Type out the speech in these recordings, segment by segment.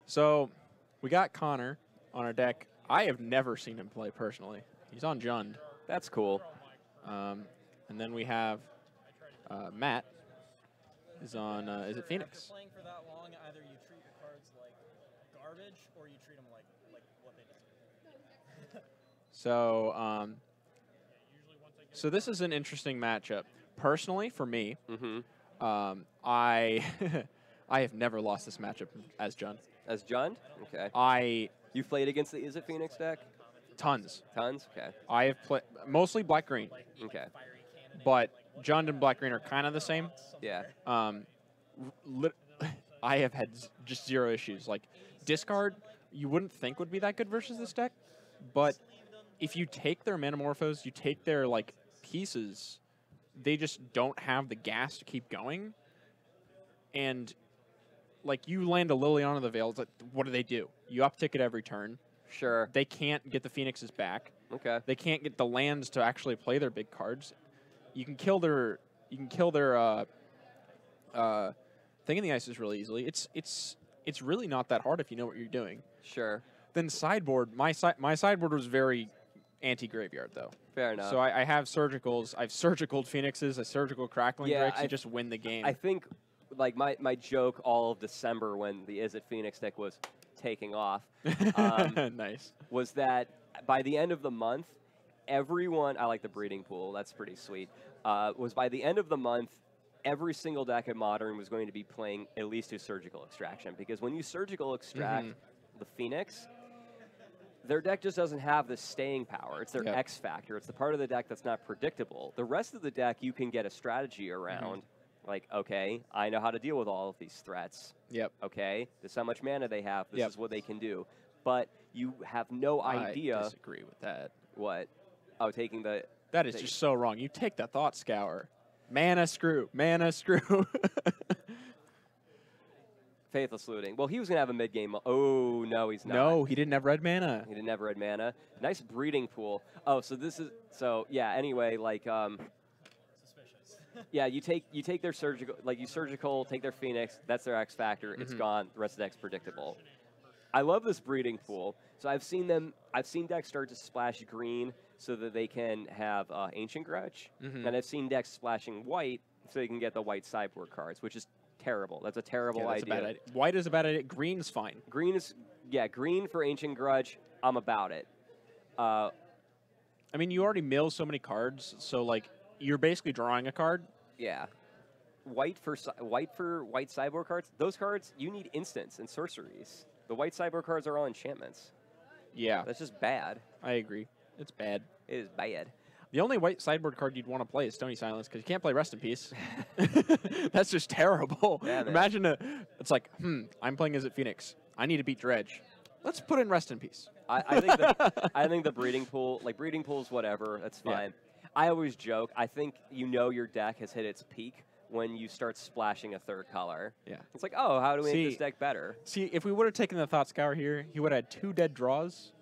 So we got Connor on our deck. I have never seen him play personally. He's on Jund. That's cool. And then we have Matt is on Izzet Phoenix. After playing for that long, either you treat your cards like garbage or you treat them like what they deserve. So so this is an interesting matchup. Personally, for me, I I have never lost this matchup as Jund. As Jund? Okay. You've played against the Izzet Phoenix deck? Tons. Tons? Okay. I have played mostly black-green. Okay. But Jund and black-green are kind of the same. Yeah. I have had just zero issues. Like, discard, you wouldn't think would be that good versus this deck, but if you take their Manamorphose, you take their, like, pieces, they just don't have the gas to keep going. And, like, you land a Liliana of the Veil, like, what do? You uptick it every turn. Sure. They can't get the Phoenixes back. Okay. They can't get the lands to actually play their big cards. You can kill their thing in the ice really easily. It's really not that hard if you know what you're doing. Sure. Then sideboard, my sideboard was very anti-graveyard though. Fair enough. So I have surgicals. I've surgical Phoenixes. I surgical Crackling Drakes. You just win the game. I think, like my joke all of December when the Izzet Phoenix deck was taking off, nice, was that by the end of the month, everyone, I like the breeding pool, that's pretty sweet, was by the end of the month, every single deck in Modern was going to be playing at least a surgical extraction, because when you surgical extract the Phoenix, their deck just doesn't have the staying power. It's their X factor. It's the part of the deck that's not predictable. The rest of the deck you can get a strategy around. Like, okay, I know how to deal with all of these threats. Yep. Okay, this is how much mana they have. This is what they can do. But you have no idea. I disagree with that. What? Oh, taking the... That is just so wrong. You take the Thought Scour. Mana screw. Mana screw. Faithless Looting. Well, he was going to have a mid-game... Oh, no, he's not. No, he didn't have red mana. He didn't have red mana. Nice breeding pool. Oh, so this is... So, yeah, anyway, like... Yeah, you take their surgical, like you surgical, take their Phoenix, that's their X factor, it's gone, the rest of the deck's predictable. I love this breeding pool. So I've seen decks start to splash green so that they can have Ancient Grudge, and I've seen decks splashing white so they can get the white sideboard cards, which is terrible. That's a terrible idea. A bad idea. White is a bad idea. Green's fine. Green is, green for Ancient Grudge, I'm about it. I mean, you already mill so many cards, so like, you're basically drawing a card. Yeah. White for white sideboard cards, those cards, you need instants and sorceries. The white sideboard cards are all enchantments. Yeah. That's just bad. I agree. It's bad. It is bad. The only white sideboard card you'd want to play is Stony Silence, because you can't play Rest in Peace. That's just terrible. Yeah, Imagine it's like, I'm playing Izzet Phoenix. I need to beat Dredge. Let's put in Rest in Peace. I think the breeding pool, like breeding pools, whatever, that's fine. Yeah. I always joke, I think your deck has hit its peak when you start splashing a third color. Yeah. It's like, oh, how do we make this deck better? See, if we would have taken the Thought Scour here, he would have had 2 dead draws,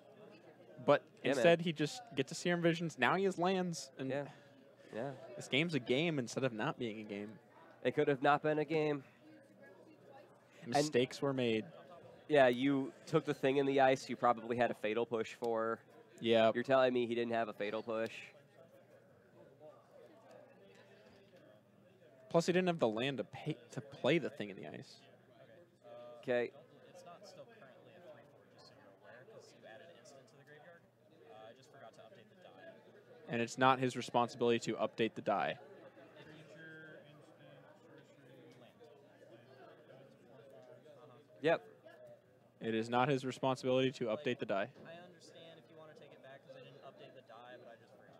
but instead he just gets to Serum Visions. Now he has lands. And yeah. This game's a game instead of not being a game. It could have not been a game. Mistakes were made. Yeah, you took the thing in the ice you probably had a Fatal Push for. Yeah. You're telling me he didn't have a Fatal Push? Plus, he didn't have the land to play the thing in the ice. Okay. It's not still currently a 3/4, just so you're aware, because you added an instant to the graveyard. I just forgot to update the die. And it's not his responsibility to update the die. Yep. It is not his responsibility to update the die. I understand if you want to take it back because I didn't update the die, but I just forgot to.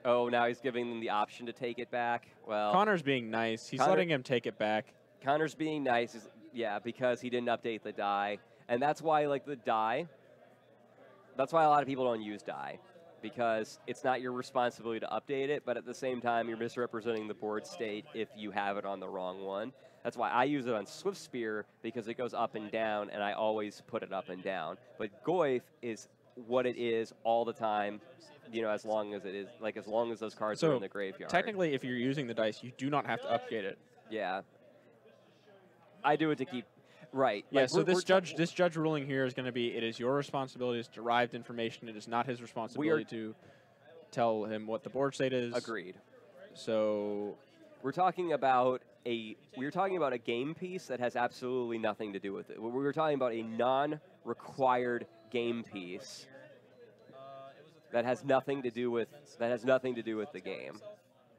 Oh, now he's giving them the option to take it back. Well, Connor's being nice. He's letting him take it back. Connor's being nice, because he didn't update the die. And that's why, like, the die, that's why a lot of people don't use die. Because it's not your responsibility to update it, but at the same time, you're misrepresenting the board state if you have it on the wrong one. That's why I use it on Swift Spear, because it goes up and down, and I always put it up and down. But Goyf is what it is all the time, as long as it is, like, as long as those cards are in the graveyard. Technically, if you're using the dice, you do not have to update it. Yeah. I do it to keep... Right. Yeah, like, so we're this judge ruling here is going to be, it is your responsibility, it's derived information, it is not his responsibility to tell him what the board state is. Agreed. So We're talking about a game piece that has absolutely nothing to do with it. We're talking about a non-required game piece that has nothing to do with the game.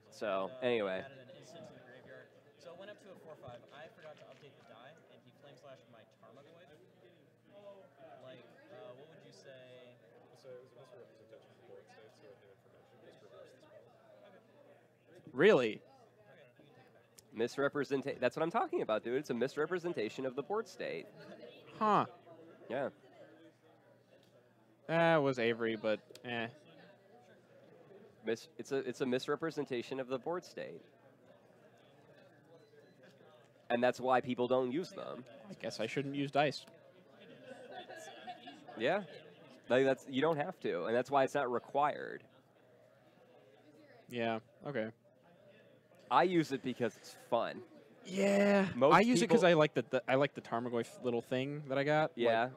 So anyway, Added an instant to the graveyard. So it went up to a 4/5. I forgot to update the die, and he flame slashed my Tarmogoyf. Like, what would you say? So it was a misrepresentation of the board state, so it had information just reversed the spell. really, misrepresentation. That's what I'm talking about, dude. It's a misrepresentation of the board state. huh? Yeah. That was Avery, but eh. It's a misrepresentation of the board state. And that's why people don't use them. I guess I shouldn't use dice. Yeah. Like you don't have to, and that's why it's not required. Yeah. Okay. I use it because it's fun. Yeah. Most I use it because people- I like the Tarmogoyf little thing that I got. Yeah.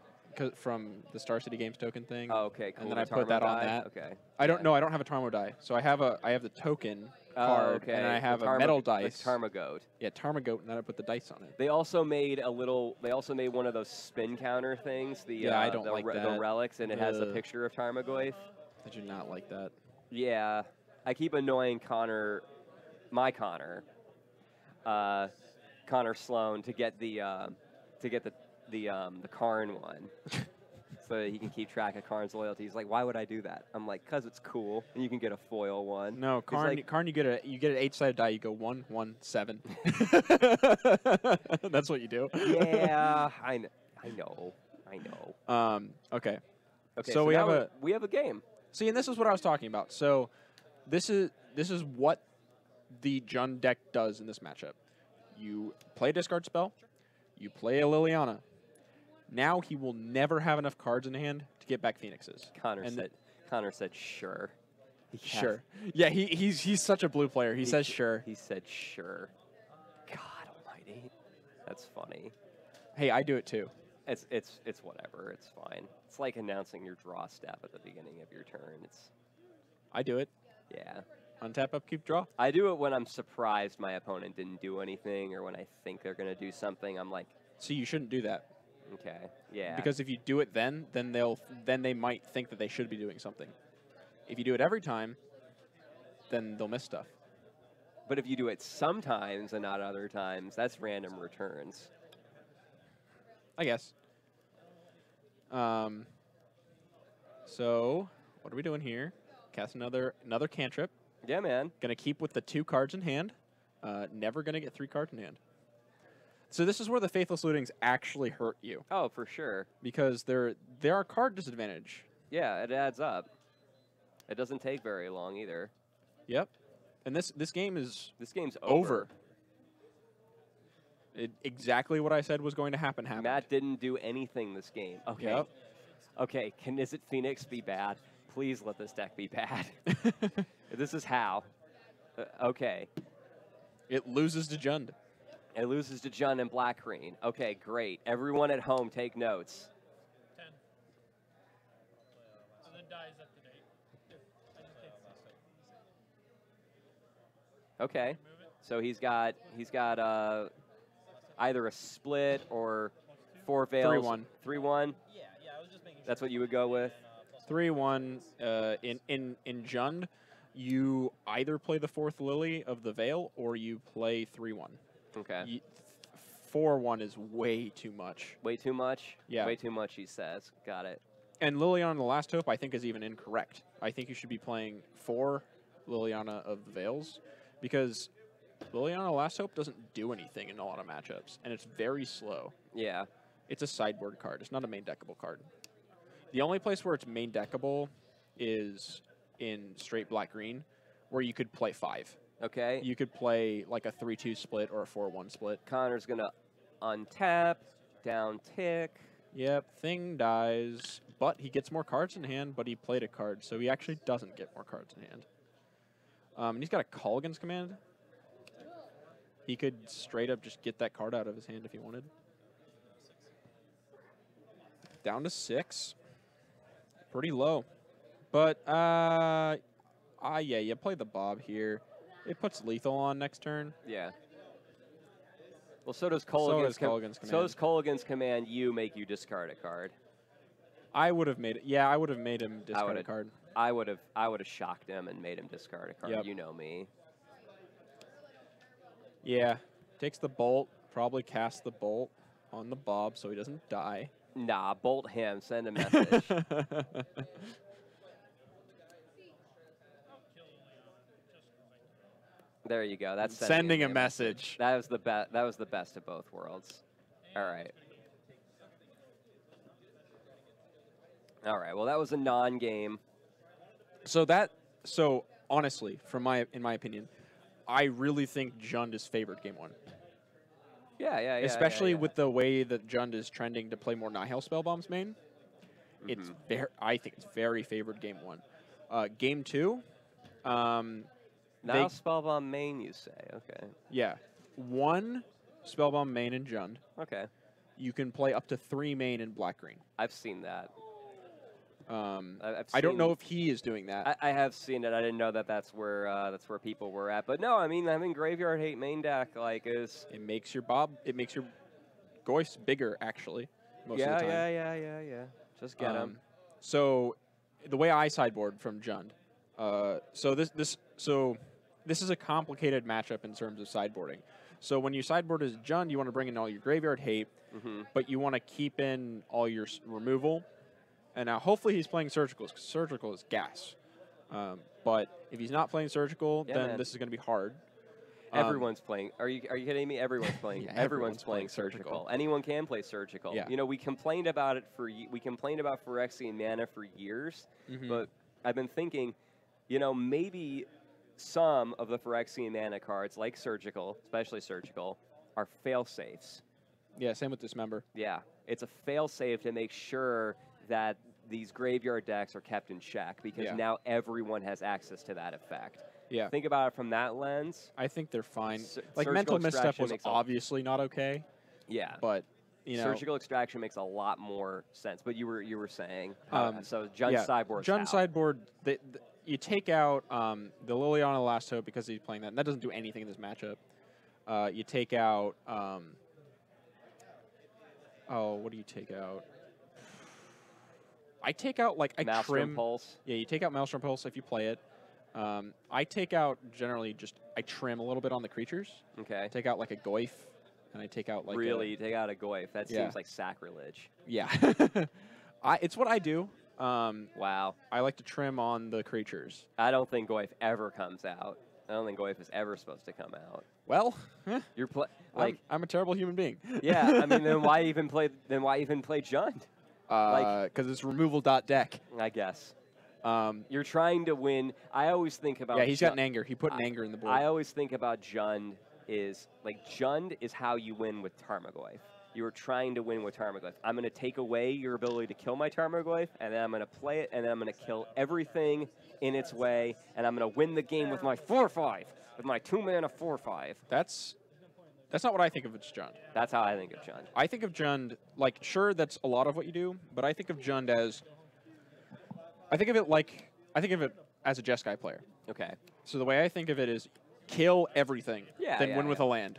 From the Star City Games token thing. Oh, okay, cool. And then The I put that Tarmo on die? that. Okay. I don't know. I don't have a Tarmo die, so I have the token card, okay. and I The have a Tarmo- metal the dice. Tarmogoat. Yeah, Tarmogoat, and then I put the dice on it. They also made one of those spin counter things. The Yeah, I don't like the that. relics, and it has a Ugh. picture of Tarmogoyf. I do not like that. Yeah, I keep annoying my Connor Sloan to get the Karn one, so that he can keep track of Karn's loyalty. He's like, why would I do that? I'm like, 'cause it's cool, and you can get a foil one. No, He's Karn. like- Karn, you get an 8-sided die. You go 1, 1, 7. That's what you do. Yeah, I know. Okay. Okay, So we now have we have a game. See, and this is what I was talking about. So, this is what the Jund deck does in this matchup. You play a discard spell. You play a Liliana. Now he will never have enough cards in hand to get back Phoenixes. Connor And said sure. Sure. Yeah, he's such a blue player. He says sure. He said sure. God almighty. That's funny. Hey, I do it too. It's whatever. It's fine. It's like announcing your draw step at the beginning of your turn. I do it. Yeah. Untap, upkeep, draw. I do it when I'm surprised my opponent didn't do anything, or when I think they're gonna do something. I'm like, See, you shouldn't do that. okay, yeah. Because if you do it then they might think that they should be doing something. If you do it every time, then they'll miss stuff. But if you do it sometimes and not other times, that's random returns. I guess. So, what are we doing here? Cast another cantrip. Yeah, man. Gonna keep with the 2 cards in hand. Never gonna get 3 cards in hand. So this is where the Faithless Lootings actually hurt you, Oh, for sure. because there are card disadvantage. Yeah, it adds up. It doesn't take very long either. Yep. And this game is This game's over. Exactly what I said was going to happen happened. Matt didn't do anything this game. Okay. Yep. Okay, can Izzet Phoenix be bad? Please let this deck be bad. This is how. Okay. It loses to Jund. It loses to Jund and Black Green. Okay, great. Everyone at home, take notes. 10. So then dies at the date. I just can't see. Okay. Move it. So he's got either a split or 4 veils. 3-1. 3-1. Yeah, I was just making sure. That's what you would go with. 3-1. In Jund, you either play the 4th Lily of the Veil or you play 3-1. Okay. 4-1 is way too much. Way too much? Yeah. Way too much, he says. Got it. And Liliana the Last Hope, I think, is even incorrect. I think you should be playing 4 Liliana of the Veils, because Liliana Last Hope doesn't do anything in a lot of matchups, and it's very slow. Yeah. It's a sideboard card. It's not a main deckable card. The only place where it's main deckable is in straight black-green, where you could play 5. Okay. You could play like a 3-2 split or a 4-1 split. Connor's going to untap, down tick. Yep, thing dies, but he gets more cards in hand, but he played a card, so he actually doesn't get more cards in hand. And he's got a Colligan's Command. He could straight up just get that card out of his hand if he wanted. Down to 6. Pretty low. But, yeah, you play the Bob here. It puts lethal on next turn. Yeah. Well, so does Colligan's Colligan's So command. does Colligan's command you make you discard a card. I would have made it. Yeah, I would have made him discard a would've- card. I would have shocked him and made him discard a card. Yep. You know me. Yeah. Takes the bolt. Probably casts the bolt on the Bob so he doesn't die. Nah, bolt him. Send a message. There you go. That's Sending a me message. That was the best. That was the best of both worlds. All right. All right. Well, that was a non-game. So honestly, in my opinion, I really think Jund is favored game 1. Yeah. Especially with the way that Jund is trending to play more Nihil spell bombs main. It's I think it's very favored game 1. Game 2. Now Spellbomb main, you say? Okay. Yeah, 1 spellbomb main in Jund. Okay. You can play up to 3 main in black green. I've seen that. I don't know if he is doing that. I have seen it. I didn't know that that's where people were at. But no, I mean Graveyard Hate main deck is. It makes your Goyfs bigger actuch most of the time. Yeah. Just get him. So the way I sideboard from Jund. This is a complicated matchup in terms of sideboarding. So when you sideboard as Jund, you want to bring in all your Graveyard Hate, but you want to keep in all your removal. And now hopefully he's playing Surgical, because Surgical is gas. But if he's not playing Surgical, then this is going to be hard. Everyone's playing. Are you kidding me? Everyone's playing. Yeah, everyone's playing surgical. Anyone can play surgical. Yeah. You know, we complained about Phyrexian mana for years, but I've been thinking, maybe some of the Phyrexian mana cards, like surgical, especially surgical, are fail safes. Yeah, same with Dismember. Yeah, it's a fail safe to make sure that these graveyard decks are kept in check, because now everyone has access to that effect. Yeah. Think about it from that lens. I think they're fine. Surgical Mental Misstep Extraction was makes obviously not okay. Yeah. But, Surgical Extraction makes a lot more sense. But you were saying, so Jund sideboard. Jund sideboard, you take out the Liliana Last Hope because he's playing that, and that doesn't do anything in this matchup. You take out, what do you take out? I take out, I Maelstrom trim. Pulse. Yeah, you take out Maelstrom Pulse if you play it. I take out, generally, I trim a little bit on the creatures. Okay. I take out, a Goyf, and I take out, Really? You take out a Goyf? That Yeah. seems like sacrilege. Yeah. It's what I do. Wow. I like to trim on the creatures. I don't think Goyf ever comes out. I don't think Goyf is ever supposed to come out. Well, You're I'm a terrible human being. yeah. I mean, then why even play Jund? Because it's removal.deck. I guess. You're trying to win. I always think about. Yeah, he's got an anger. He put an anger in the board. I always think about Jund Jund is how you win with Tarmogoyf. You are trying to win with Tarmogoyf. I'm going to take away your ability to kill my Tarmogoyf, and then I'm going to play it, and then I'm going to kill everything in its way, and I'm going to win the game with my 4/5, with my 2-mana 4/5. That's not what I think of as Jund. That's how I think of Jund. I think of Jund, sure, that's a lot of what you do, but I think of Jund as, I think of it as a Jeskai player. Okay. So the way I think of it is kill everything, then win with a land.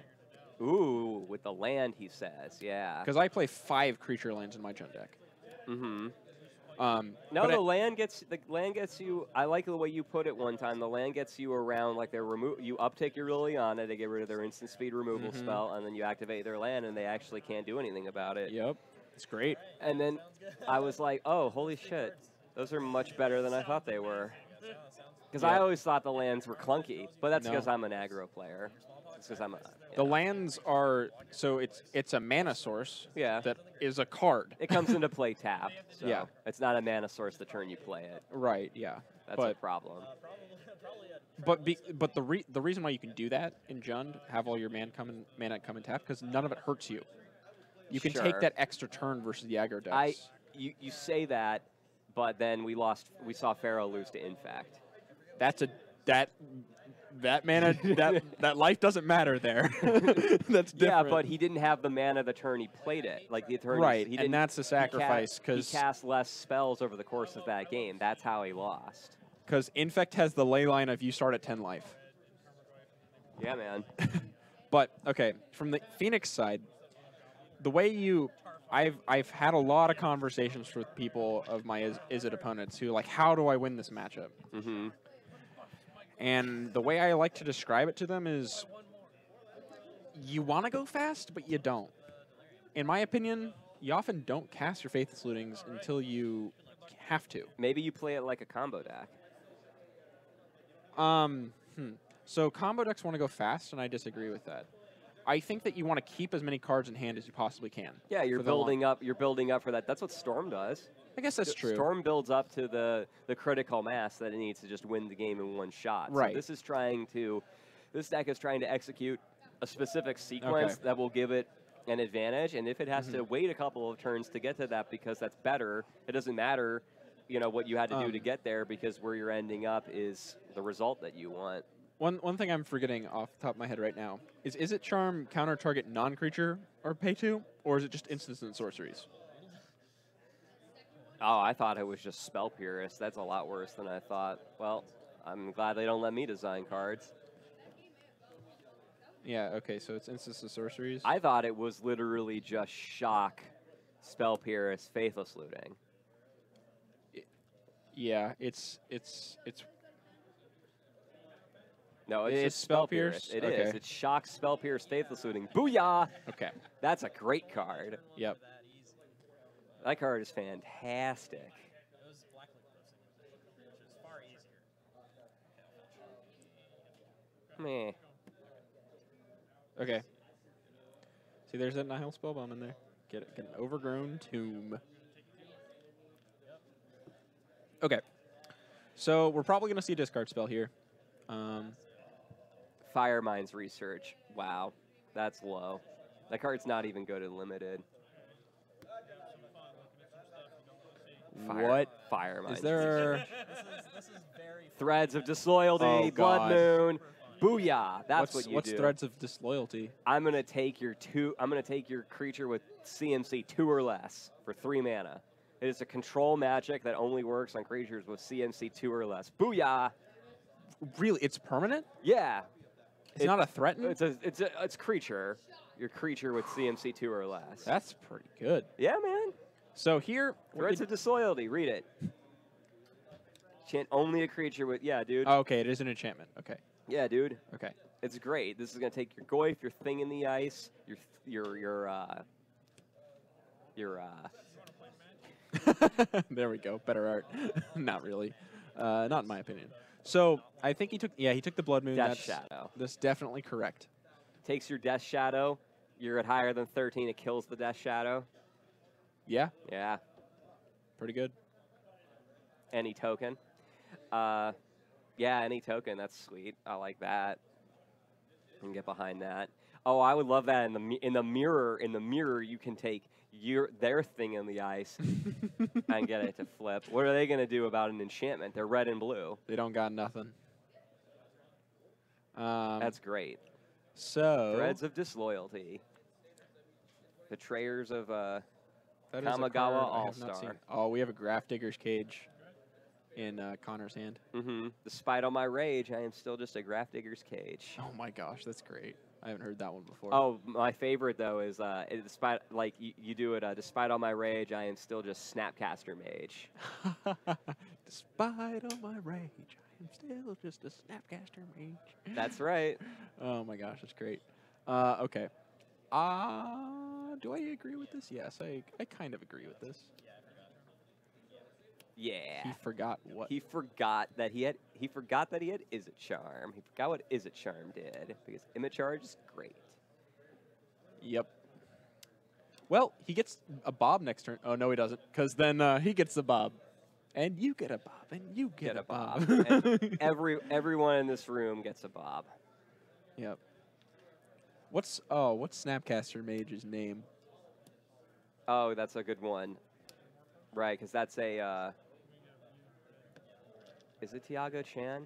Ooh, with the land, he says, yeah. Because I play 5 creature lands in my Jund deck. Mm-hmm. No, the land gets you. I like the way you put it one time. The land gets you around you uptake your Liliana to get rid of their instant speed removal spell, and then you activate their land, and they actually can't do anything about it. Yep, it's great. And then I was like, oh, holy shit, those are much better than I thought they were. Because I always thought the lands were clunky, but that's because I'm an aggro player. It's because I'm The lands are, so it's a mana source that is a card. It comes into play tapped. So Yeah. It's not a mana source the turn you play it. Right, yeah. That's a problem. But the reason why you can do that in Jund, have all your mana come in tap, because none of it hurts you. You can take that extra turn versus the aggro decks. You say that, but then we saw Pharaoh lose to Infect. that mana, that life doesn't matter there. That's different. Yeah, but he didn't have the mana the turn he played it. Like the turn right, he and didn't, that's a sacrifice he because cast less spells over the course of that game. That's how he lost. Infect has the ley line of you start at 10 life. Yeah, man. But okay, from the Phoenix side, the way I've had a lot of conversations with people of my Izzet opponents who like, how do I win this matchup? Mm-hmm. And the way I like to describe it to them is, you want to go fast, but you don't. In my opinion, you often don't cast your Faithless Lootings until you have to. Maybe you play it like a combo deck. So combo decks want to go fast, and I disagree with that. I think that you want to keep as many cards in hand as you possibly can. Yeah, you're for the long- building up. You're building up for that. That's what Storm does. I guess that's true. Storm builds up to the critical mass that it needs to just win the game in one shot. Right. So this deck is trying to execute a specific sequence that will give it an advantage, and if it has to wait a couple of turns to get to that because that's better, it doesn't matter, what you had to do to get there, because where you're ending up is the result that you want. One thing I'm forgetting off the top of my head right now is it Charm counter target non-creature or pay 2, or is it just instants and sorceries? Oh, I thought it was just Spell Purist. That's a lot worse than I thought. Well, I'm glad they don't let me design cards. Yeah, okay, so it's instants and sorceries. I thought it was literally just Shock, Spell Purist, Faithless Looting. Yeah, it's No, it's It's just Spell Spell Pierce. Pierce? It is. Okay. It's Shock, Spell Pierce, Faithless Looting. Booyah! okay. That's a great card. Yep. That easy. That card is fantastic. It was Blacklight Cliffs, which is far easier. Meh. Okay. See, there's that Nihil Spellbomb in there. Get an overgrown tomb. Okay. So we're probably going to see a discard spell here. Fire Mines Research. Wow. That's low. That card's not even good in limited. What? Fire Mines Is there... This is very Threads of Disloyalty, Oh, Blood God. Moon. Booyah. That's what you what's do. Threads of Disloyalty? I'm gonna take your creature with CMC 2 or less for 3 mana. It is a control magic that only works on creatures with CMC 2 or less. Booyah! Really? It's permanent? Yeah. It's not a threaten? It's creature. Your creature with CMC 2 or less. That's pretty good. Yeah, man. So here... Threads of Disloyalty. Read it. Chant only a creature with... Yeah, dude. Oh, okay, it is an enchantment. Okay. Yeah, dude. Okay. It's great. This is gonna take your Goyf, your Thing in the Ice, your There we go. Better art. Not really. Not in my opinion. So I think he took the Blood Moon. Death Shadow. That's definitely correct. Takes your Death Shadow. You're at higher than 13. It kills the Death Shadow. Yeah, Yeah. pretty good. Any token. Yeah, any token. That's sweet. I like that. I can get behind that. Oh, I would love that in the mirror. In the mirror, you can take their Thing in the Ice and get it to flip. What are they gonna do about an enchantment? They're red and blue. They don't got nothing. That's great. So Threads of Disloyalty. Betrayers of that is a Kamigawa card I have not All-Star. seen. Oh, we have a Graph Digger's Cage in Connor's hand. Mm-hmm. Despite all my rage, I am still just a Graph Digger's Cage. Oh my gosh, that's great. I haven't heard that one before. Oh, my favorite though is despite like you do it. Despite all my rage, I am still just Snapcaster Mage. Despite all my rage, I am still just a Snapcaster Mage. That's right. Oh my gosh, that's great. Okay. Do I agree with this? Yes, I kind of agree with this. Yeah. He forgot what. He forgot that he had Izzet Charm. He forgot what Izzet Charm did because Image Charge is great. Yep. Well, he gets a Bob next turn. Oh no, he doesn't, because then he gets the Bob, and you get a Bob, and you get a Bob. And everyone in this room gets a Bob. Yep. What's Snapcaster Mage's name? Oh, that's a good one. Right, because that's a. Is it Tiago Chan?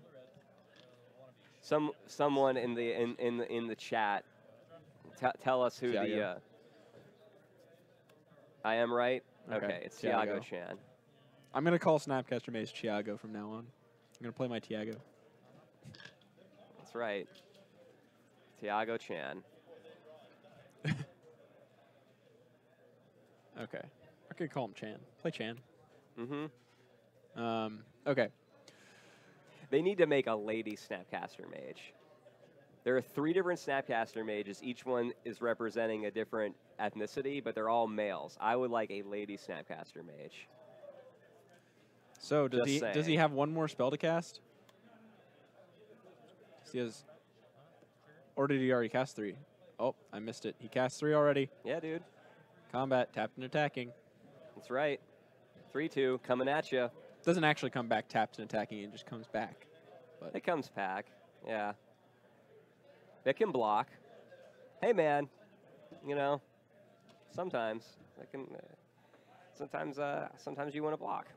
Someone in the chat, tell us who Tiago. the. I am right. Okay, Okay, it's Tiago. Tiago Chan. I'm gonna call Snapcaster Maze Tiago from now on. I'm gonna play my Tiago. That's right. Tiago Chan. Okay, I could call him Chan. Play Chan. Mm-hmm. Okay. They need to make a lady Snapcaster Mage. There are 3 different Snapcaster Mages. Each one is representing a different ethnicity, but they're all males. I would like a lady Snapcaster Mage. So does Just he saying. have one more spell to cast? He has, or did he already cast 3? Oh, I missed it. He cast 3 already. Yeah, dude. Combat, tapped and attacking. That's right. 3-2, coming at you. Doesn't actually come back tapped and attacking. It just comes back. It comes back. Yeah. It can block. Hey, man. You know, sometimes it can. Sometimes you want to block.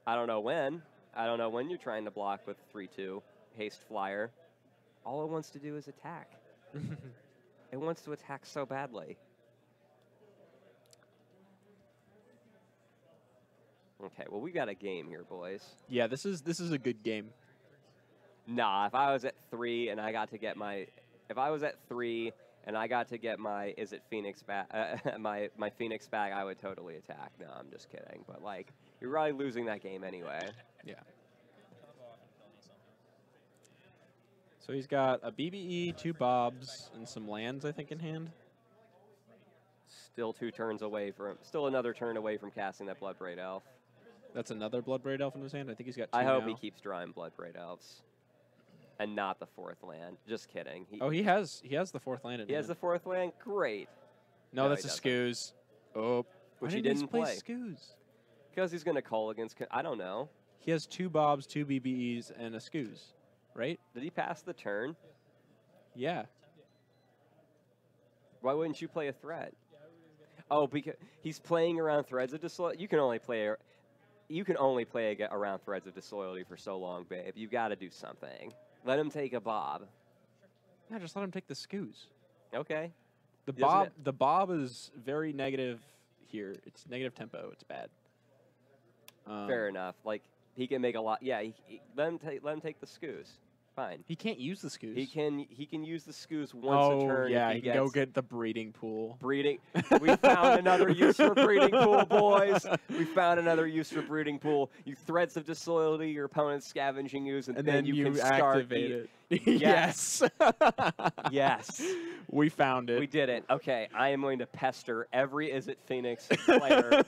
I don't know when. I don't know when you're trying to block with 3-2 haste flyer. All it wants to do is attack. It wants to attack so badly. Okay, well, we got a game here, boys. Yeah, this is a good game. Nah, if I was at 3 and I got to get my, Izzet Phoenix back, my Phoenix back, I would totally attack. No, I'm just kidding. But like, you're probably losing that game anyway. Yeah. So he's got a BBE, 2 Bobs, and some lands, I think, in hand. Still 2 turns away from, still another turn away from casting that Bloodbraid Elf. That's another Bloodbraid Elf in his hand. I think he's got 2 I hope now. he keeps drawing Bloodbraid Elves, and not the 4th land. Just kidding. He has the 4th land in He has hand. the 4th land. Great. No, No, that's he a doesn't. Scoos. Oh, Which why he didn't didn't play play. Scoos? Because he's going to call against. I don't know. He has 2 Bobs, 2 BBEs, and a Scoos, right? Did he pass the turn? Yeah. Why wouldn't you play a threat? Oh, because he's playing around Threads of Disloyalty. You can only play around Threads of Disloyalty for so long, babe. You got to do something. Let him take a Bob. Yeah, just let him take the Scoos. Okay. The He doesn't the Bob is very negative here. It's negative tempo. It's bad. Fair enough. Like he can make a lot. Yeah. Let him take the Scoos. Fine. He can't use the Scoos. He can use the Scoos once a turn. yeah, if he can go get the breeding pool. breeding. We found another use for breeding pool, boys. We found another use for breeding pool. You Threads of Disloyalty, your opponent's scavenging ooze, and then you can start activate it. Yes. Yes. We found it. We did it. Okay, I am going to pester every Izzet Phoenix player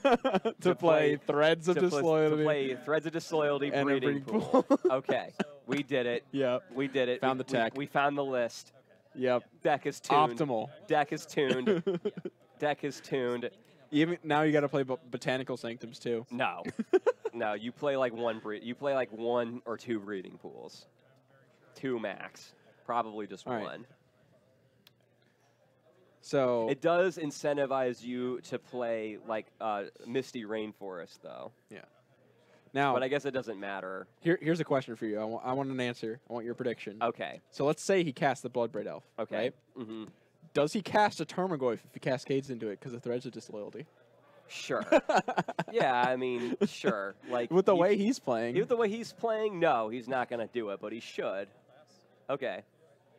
to play Threads of Disloyalty. To play Threads of Disloyalty and a breeding breeding pool. Okay, we did it. Yep. We did it. Found the tech. We found the list. Yep. Deck is tuned. Optimal. Deck is tuned. Deck is tuned. Even now, you got to play Botanical Sanctums too. No, no. You play like You play like 1 or 2 breeding pools. 2 max. Probably just All right. 1. So It does incentivize you to play like Misty Rainforest, though. yeah. Now, But I guess it doesn't matter. here's a question for you. I want an answer. I want your prediction. Okay. So let's say he casts the Bloodbraid Elf. Okay. Right? Mm-hmm. Does he cast a Termagoyf if he cascades into it because of Threads of Disloyalty? Sure. Yeah, I mean, sure. Like With the way he's playing. with the way he's playing, no, he's not going to do it, but he should. Okay.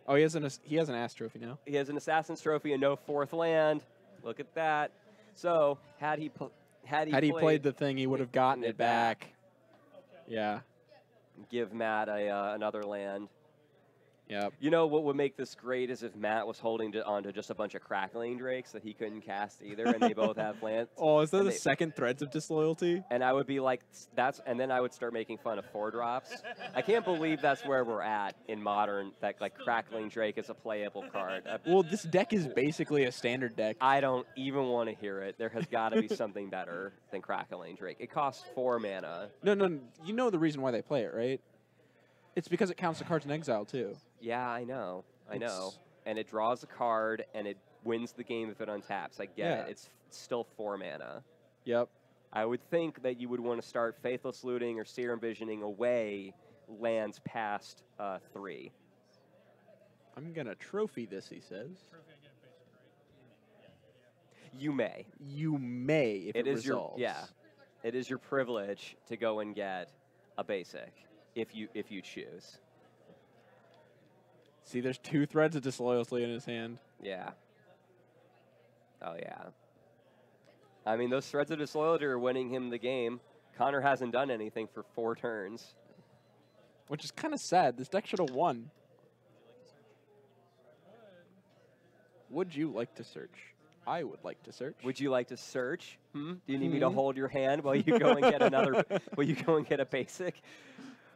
Oh, he has an Ass Trophy now. He has an Assassin's Trophy and no 4th land. Look at that. So had he played the thing, he would have gotten it back. Yeah. give Matt another land. Yep. You know what would make this great is if Matt was holding onto just a bunch of Crackling Drakes that he couldn't cast either, and they both have lands. Oh, is that And the second Threads of Disloyalty? And I would be like, and then I would start making fun of 4-drops. I can't believe that's where we're at in Modern, that like Crackling Drake is a playable card. Well, this deck is basically a standard deck. I don't even want to hear it. There has got to be something better than Crackling Drake. It costs 4 mana. No, you know the reason why they play it, right? It's because it counts the cards in exile, too. Yeah, I know. I know. And it draws a card, and it wins the game if it untaps. I get it. It's still 4 mana. Yep. I would think that you would want to start Faithless Looting or Seer Envisioning away lands past 3. I'm gonna trophy this, he says. Trophy, I get a basic, right? You may. You may if it, is resolves. your It is your privilege to go and get a basic if you choose. See, there's 2 threads of disloyalty in his hand. Yeah. Oh yeah. I mean, those threads of disloyalty are winning him the game. Connor hasn't done anything for 4 turns. Which is kind of sad. This deck should have won. Would you like to search? I would like to search. Would you like to search? Do you need me to hold your hand while you go and get another? While you go and get a basic?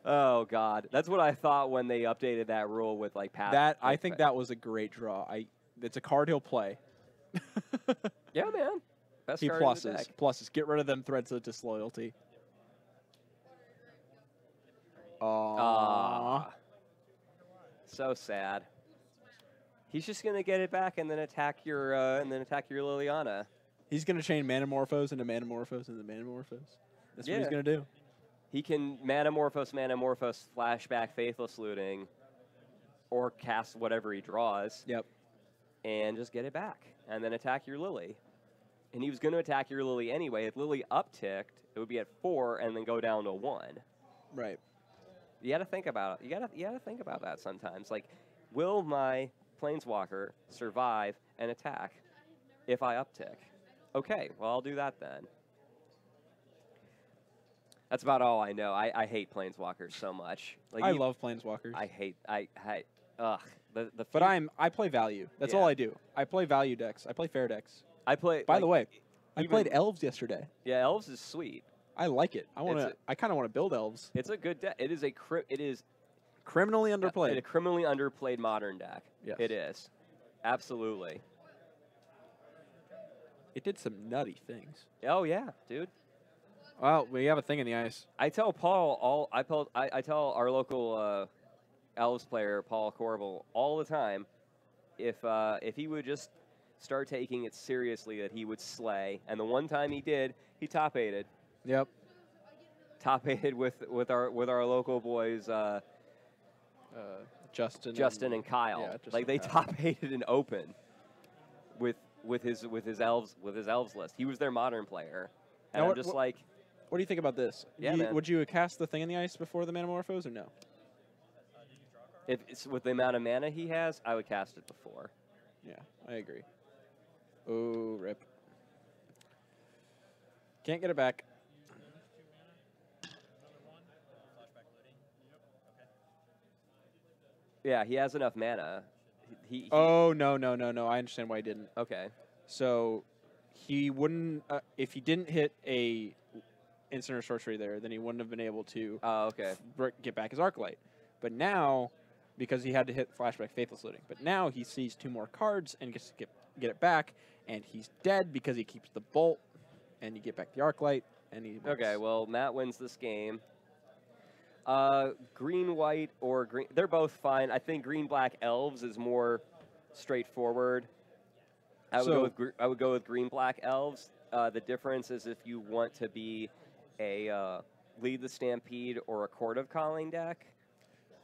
Oh God, that's what I thought when they updated that rule with like pass. I think that was a great draw. It's a card he'll play. Yeah, man. Best He card in the deck. pluses. Get rid of them threads of disloyalty. Aww. So sad. He's just gonna get it back and then attack your Liliana. He's gonna chain Manamorphose into Manamorphose into Manamorphose. That's what he's gonna do. He can Manamorphose, flashback, Faithless Looting, or cast whatever he draws. Yep. And just get it back, and then attack your Lily. And he was going to attack your Lily anyway. If Lily upticked, it would be at 4 and then go down to 1. Right. You got to think about it. You got to think about that sometimes. Like, will my Planeswalker survive an attack if I uptick? Okay, well, I'll do that then. That's about all I know. I hate Planeswalkers so much. Like, I love Planeswalkers. Ugh. But I play value. That's all I do. I play value decks. I play fair decks. By the way, I played Elves yesterday. Yeah, Elves is sweet. I like it. I kind of want to build Elves. It's a good deck. It is criminally underplayed. A criminally underplayed modern deck. Yes. It is. Absolutely. It did some nutty things. Oh yeah, dude. Well, we have a thing in the ice. I tell Paul I tell our local Elves player Paul Corbel all the time, if he would just start taking it seriously, that he would slay. And the one time he did, he top 8'd. Yep. Top 8'd with our local boys Justin and Kyle. Yeah, like they top 8'd in open with his elves list. He was their modern player. And now I'm just like, what do you think about this? Yeah, man. Would you cast the thing in the ice before the Manamorphose or no? if it's with the amount of mana he has, I would cast it before. Yeah, I agree. Oh, rip. Can't get it back. Yeah, he has enough mana. He Oh, no. I understand why he didn't. Okay. So he wouldn't, if he didn't hit a instant or sorcery there, then he wouldn't have been able to okay. Get back his Arclight. But now, because he had to hit flashback Faithless Looting, but now he sees 2 more cards and gets to get it back, and he's dead because he keeps the Bolt, and you get back the Arclight, and he wins. Okay, well, Matt wins this game. Green, white, or green, they're both fine. I think green, black, elves is more straightforward. I would go with green, black, elves. The difference is if you want to be a Lead the Stampede or a Court of Calling deck.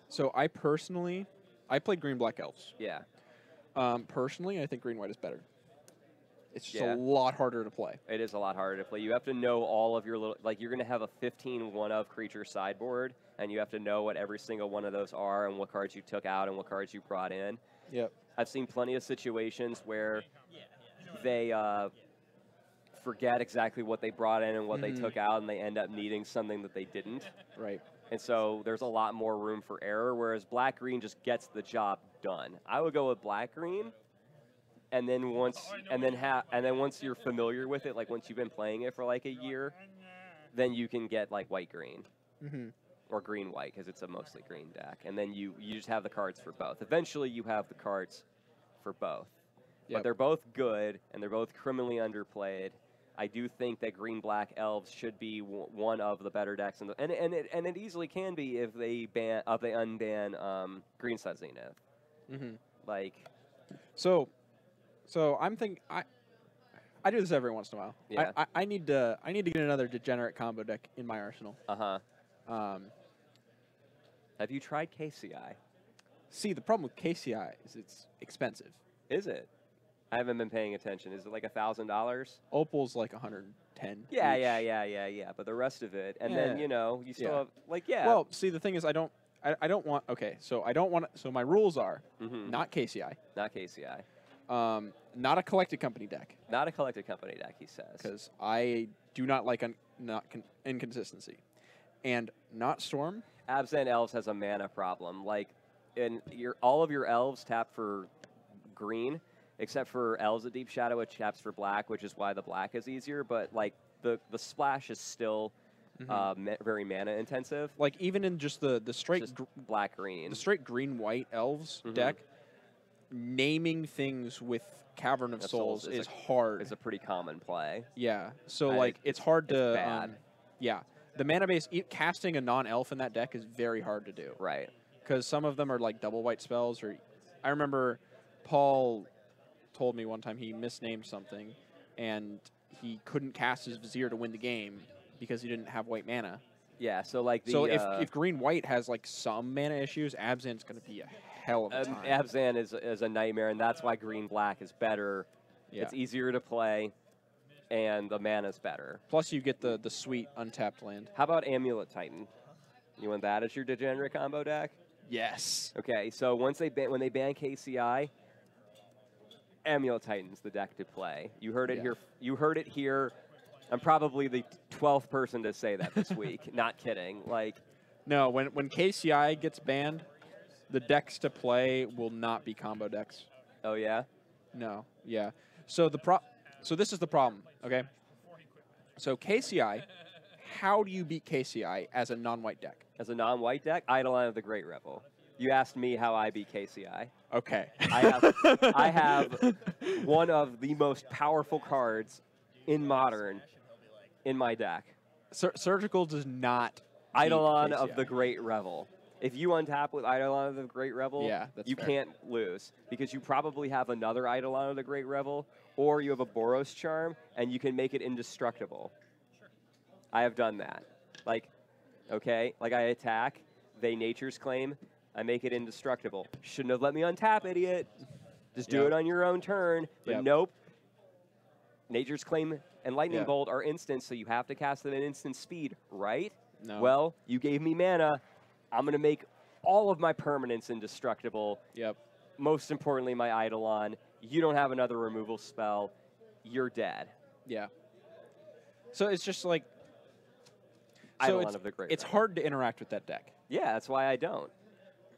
So I played green, black, elves. Yeah. Personally, I think green, white is better. It's just Yeah. a lot harder to play. It is a lot harder to play. You have to know all of your little, like you're going to have a 15 one-of creature sideboard, and you have to know what every single one of those are and what cards you took out and what cards you brought in. Yep. I've seen plenty of situations where they forget exactly what they brought in and what they took out, and they end up needing something that they didn't. Right. And so there's a lot more room for error, whereas black-green just gets the job done. I would go with black-green. And then once you're familiar with it, like once you've been playing it for like a year, then you can get like white-green or green-white because it's a mostly green deck. And then you just have the cards for both. Eventually, you have the cards for both. Yep. But they're both good and they're both criminally underplayed. I do think that green-black elves should be one of the better decks, and it easily can be if they unban Green Sun Zenith. Like, So I'm thinking I do this every once in a while. Yeah. I need to get another degenerate combo deck in my arsenal. Have you tried KCI? See, the problem with KCI is it's expensive. Is it? I haven't been paying attention. Is it like $1,000? Opal's like 110. Yeah, each. yeah. But the rest of it, and then Yeah. you still Yeah. have like Well, see, the thing is, I don't want. Okay, so I don't want. So my rules are not KCI, not KCI, not a collected company deck, not a collected company deck. He says because I do not like inconsistency, and not Storm. Absent Elves has a mana problem. Like, all of your elves tap for green, except for Elves of Deep Shadow, which taps for black, which is why the black is easier. But like the splash is still very mana intensive. Like even in just the straight black green, the straight green white elves deck, naming things with Cavern of Souls is hard. It's a pretty common play. Yeah, so like it's hard to. Bad. Yeah, the mana base casting a non-elf in that deck is very hard to do. Right. Because some of them are like double white spells. Or I remember Paul told me one time he misnamed something, and he couldn't cast his Vizier to win the game because he didn't have white mana. Yeah, so like so if green white has like some mana issues, Abzan's going to be a hell of a time. Abzan is a nightmare, and that's why green black is better. Yeah. It's easier to play, and the mana's better. Plus, you get the sweet untapped land. How about Amulet Titan? You want that as your degenerate combo deck? Yes. Okay, so when they ban KCI, Amulet Titan's the deck to play. You heard it here. You heard it here. I'm probably the 12th person to say that this week. Not kidding. Like, no, when KCI gets banned, the decks to play will not be combo decks. Oh yeah. No. Yeah. So so this is the problem. Okay. So KCI, how do you beat KCI as a non-white deck? As a non-white deck, Eidolon of the Great Revel. You asked me how I beat KCI. Okay. I have one of the most powerful cards in Modern in my deck. Surgical does not Eidolon of the Great Revel. If you untap with Eidolon of the Great Revel, you can't lose because you probably have another Eidolon of the Great Revel, or you have a Boros Charm, and you can make it indestructible. I have done that. Like, okay, like I attack, they Nature's Claim, I make it indestructible. Shouldn't have let me untap, idiot. Just do it on your own turn. But nope. Nature's Claim and Lightning Bolt are instant, so you have to cast them at instant speed, right? No. Well, you gave me mana. I'm going to make all of my permanents indestructible. Yep. Most importantly, my Eidolon. You don't have another removal spell. You're dead. Yeah. So it's just like... Eidolon of the Great It's Revel. hard to interact with that deck. Yeah, that's why I don't.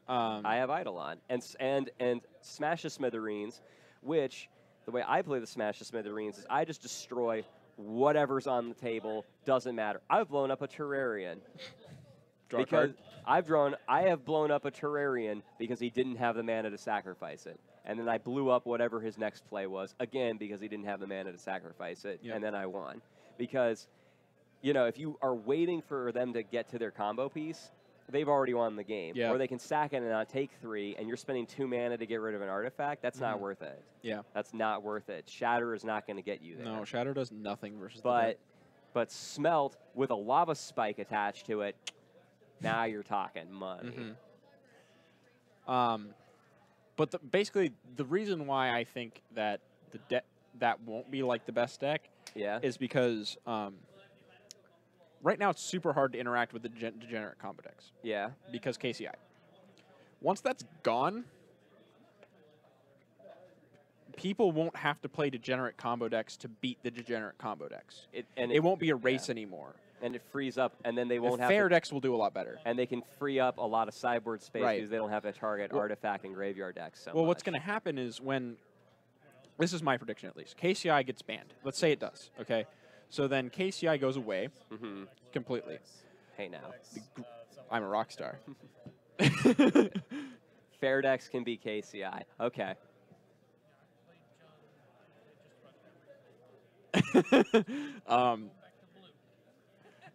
I have Eidolon. And Smash the Smithereens, which, the way I play the Smash the Smithereens is I just destroy whatever's on the table. Doesn't matter. I've blown up a Terrarian. I have blown up a Terrarian because he didn't have the mana to sacrifice it. And then I blew up whatever his next play was, again, because he didn't have the mana to sacrifice it. Yep. And then I won. Because, if you are waiting for them to get to their combo piece, they've already won the game. Yep. Or they can sack it and not take 3, and you're spending 2 mana to get rid of an artifact. That's not worth it. Yeah. That's not worth it. Shatter is not going to get you there. No, Shatter does nothing versus the deck. But Smelt, with a lava spike attached to it, now you're talking money. But basically, the reason why I think that that won't be like the best deck is because right now it's super hard to interact with the degenerate combo decks. Yeah. Because KCI. Once that's gone, people won't have to play degenerate combo decks to beat the degenerate combo decks. It won't be a race anymore. And it frees up, and then they won't have fair decks will do a lot better. And they can free up a lot of sideboard space because they don't have to target artifact and graveyard decks so what's going to happen is when, this is my prediction at least, KCI gets banned. Let's say it does, okay? So then KCI goes away completely. Hey now. I'm a rock star. Fair decks can be KCI. Okay.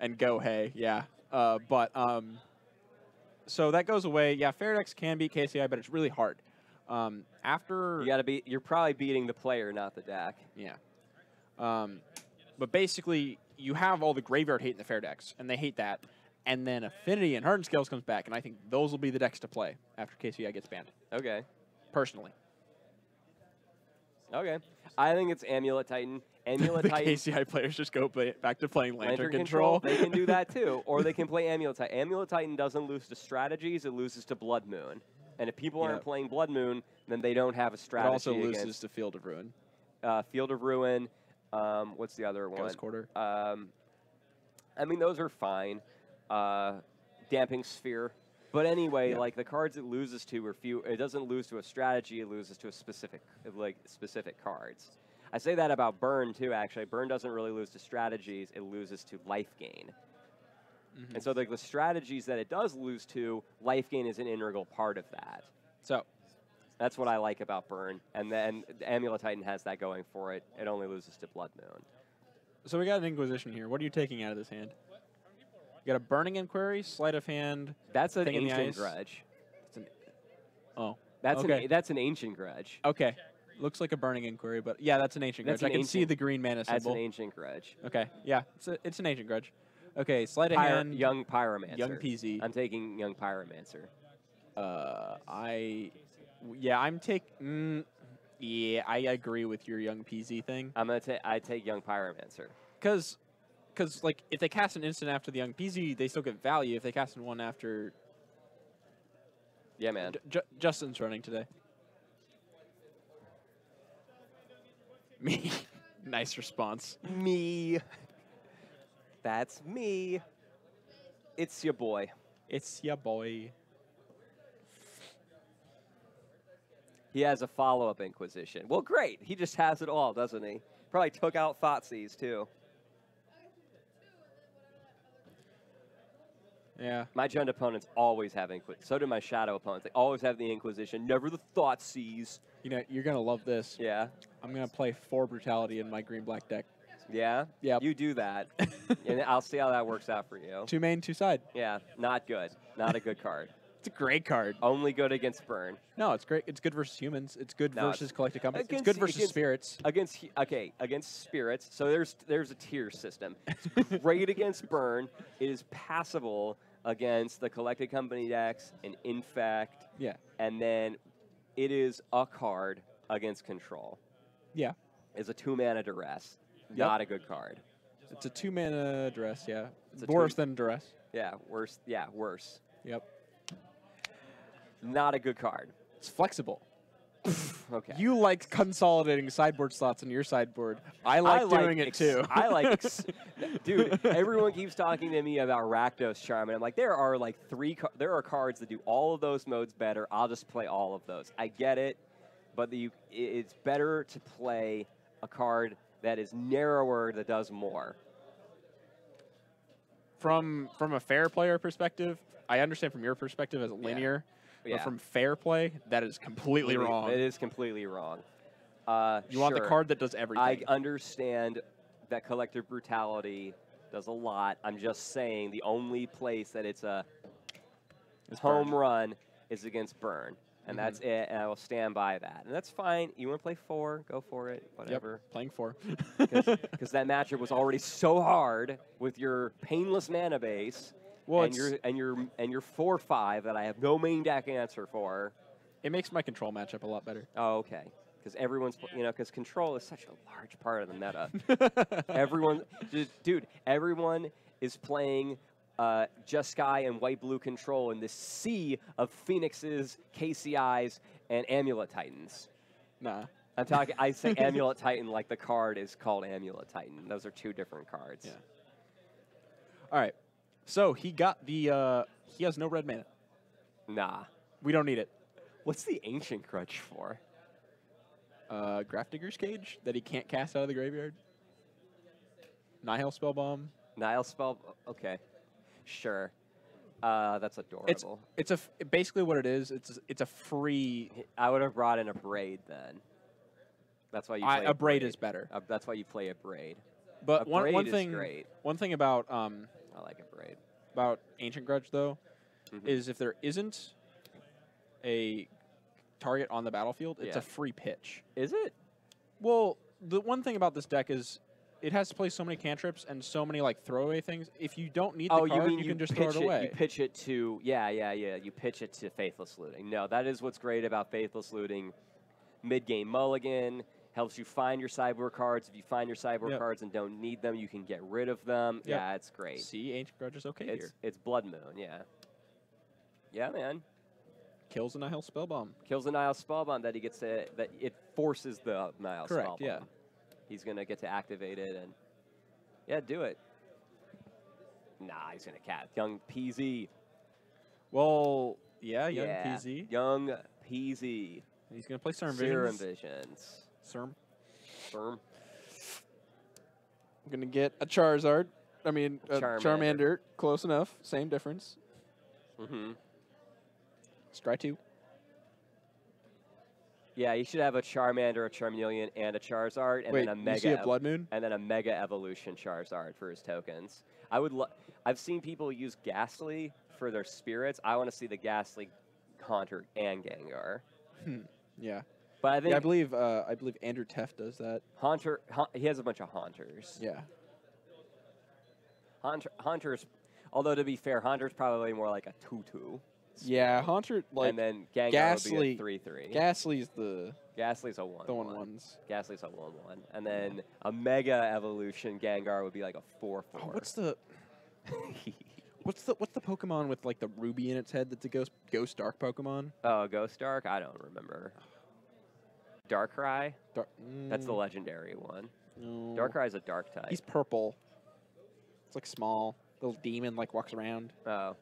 And go hey, yeah. So that goes away. Yeah, fair decks can beat KCI, but it's really hard. After you're probably beating the player, not the deck. Yeah. But basically, you have all the graveyard hate in the fair decks, and they hate that. and then Affinity and Hardened Scales comes back, and I think those will be the decks to play after KCI gets banned. Okay. Personally. Okay. I think it's Amulet Titan. Amulet The Titan. KCI players just go back to playing Lantern, Control. They can do that too, or they can play Amulet Titan. Amulet Titan doesn't lose to strategies; it loses to Blood Moon. And if people aren't playing Blood Moon, then they don't have a strategy. It also loses against, to Field of Ruin. Field of Ruin. What's the other one? Ghost Quarter. I mean, those are fine. Damping Sphere. But anyway, like the cards it loses to are few. It doesn't lose to a strategy. It loses to a specific cards. I say that about Burn too. Actually, Burn doesn't really lose to strategies. It loses to life gain. And so like the strategies that it does lose to, life gain is an integral part of that. So that's what I like about Burn. And then Amulet Titan has that going for it. It only loses to Blood Moon. So we got an Inquisition here. What are you taking out of this hand? You got a Burning Inquiry, Sleight of Hand. That's an Thing in the Ancient Ice. Grudge. That's That's an Ancient Grudge. Okay. Looks like a Burning Inquiry, but yeah, that's an Ancient Grudge. I can see the green mana symbol. That's an Ancient Grudge. Okay, yeah, it's an Ancient Grudge. Okay, Sleight of Hand. Young Pyromancer. Young PZ. I'm taking Young Pyromancer. I agree with your Young PZ thing. I take Young Pyromancer. Because like if they cast an instant after the Young PZ, they still get value. If they cast one after, yeah, man. Justin's running today. Me. Nice response. Me. That's me. It's your boy. It's ya boy. He has a follow-up Inquisition. Well, great. He just has it all, doesn't he? Probably took out Thoughtseize, too. Yeah. My Jund opponents always have Inquisition. So do my Shadow opponents. They always have the Inquisition, never the Thoughtseize. You know, you're going to love this. Yeah. I'm going to play 4 Brutality in my green-black deck. Yeah? Yep. You do that. And I'll see how that works out for you. 2 main, 2 side. Yeah, not good. Not a good card. It's a great card. Only good against Burn. No, it's great. It's good versus humans. It's good versus collected companies. It's against- good versus against- spirits. Against spirits. So there's a tier system. It's great against Burn. It is passable against the collected company decks and Infect. Yeah. And then it is a card against Control. Yeah. It's a 2-mana Duress. Yep. Not a good card. It's a 2-mana Duress, yeah. It's a Worse than Duress. Yeah, worse. Yeah, worse. Yep. Not a good card. It's flexible. Okay. You like consolidating sideboard slots in your sideboard. I like doing it too. I like, dude. Everyone keeps talking to me about Rakdos Charm, and I'm like, there are like there are cards that do all of those modes better. I'll just play all of those. I get it, but it's better to play a card that is narrower that does more. From a fair player perspective, I understand from your perspective as a linear. Yeah. But from fair play, that is completely wrong. It is completely wrong. You want the card that does everything. I understand that Collective Brutality does a lot. I'm just saying the only place that it's a home run is against Burn. And that's it, and I will stand by that. And that's fine. You want to play 4, go for it, whatever. Yep, playing 4. Because that matchup was already so hard with your painless mana base. Well, and your 4/5 that I have no main deck answer for. It makes my Control matchup a lot better. Oh, okay. Because everyone's, because Control is such a large part of the meta. Everyone is playing Jeskai and white-blue Control in this sea of Phoenixes, KCIs, and Amulet Titans. Nah. I say Amulet Titan like the card is called Amulet Titan. Those are 2 different cards. Yeah. All right. So he got the, he has no red mana. Nah. We don't need it. What's the Ancient Grudge for? Grafdigger's Cage that he can't cast out of the graveyard. Nihil Spellbomb. Nihil Spell, okay. Sure. That's adorable. It's basically what it is. It's a free. I would have brought in a Braid then. That's why you play a Braid is better. That's why you play a Braid. But a one Braid thing is great. One thing about I like a Braid. About Ancient Grudge though, is if there isn't a target on the battlefield, it's a free pitch. Is it? Well, the one thing about this deck is it has to play so many cantrips and so many like throwaway things. If you don't need the Oh, card, you mean you you can just throw pitch it it? away. You pitch it to You pitch it to Faithless Looting. No, that is what's great about Faithless Looting. Mid-game mulligan helps you find your sideboard cards. If you find your sideboard Yep. cards and don't need them, you can get rid of them. Yep. Yeah, it's great. See, Ancient Grudge is okay here. It's Blood Moon. Yeah. Yeah, man. Kills a Nihil Spellbomb. Kills a Nihil Spellbomb that he gets to, that it forces the Nihil Correct, Spellbomb. yeah. He's going to get to activate it and, yeah, do it. Nah, he's going to cast. Young PZ. Well, yeah, Young PZ. Young PZ. He's going to play Serum Serum Visions. Visions. Serum. Firm. I'm going to get a Charizard. I mean, a Charmander. Charmander. Close enough. Same difference. Mm-hmm. Let's try 2. Yeah, you should have a Charmander, a Charmeleon, and a Charizard, and Wait, then a you Mega see a Blood Moon? and then a Mega Evolution Charizard for his tokens. I've seen people use Ghastly for their spirits. I want to see the Ghastly Haunter and Gengar. Yeah. But I think Yeah, I believe Andrew Teff does that. he has a bunch of Haunters. Yeah. Haunters, although to be fair, Haunter's probably more like a 2/2. Yeah, Haunter, like, and then Gengar Ghastly, would be a 3/3. Ghastly's the Ghastly's a 1/1. 1/1s. Ghastly's a 1/1. And then a Mega Evolution Gengar would be like a 4/4. Oh, what's the Pokemon with like the ruby in its head that's a ghost dark Pokemon? Oh, Ghost Dark? I don't remember. Darkrai? That's the Mm, legendary one. no. Darkrai's a dark type. He's purple. It's like small. Little demon like walks around. Oh.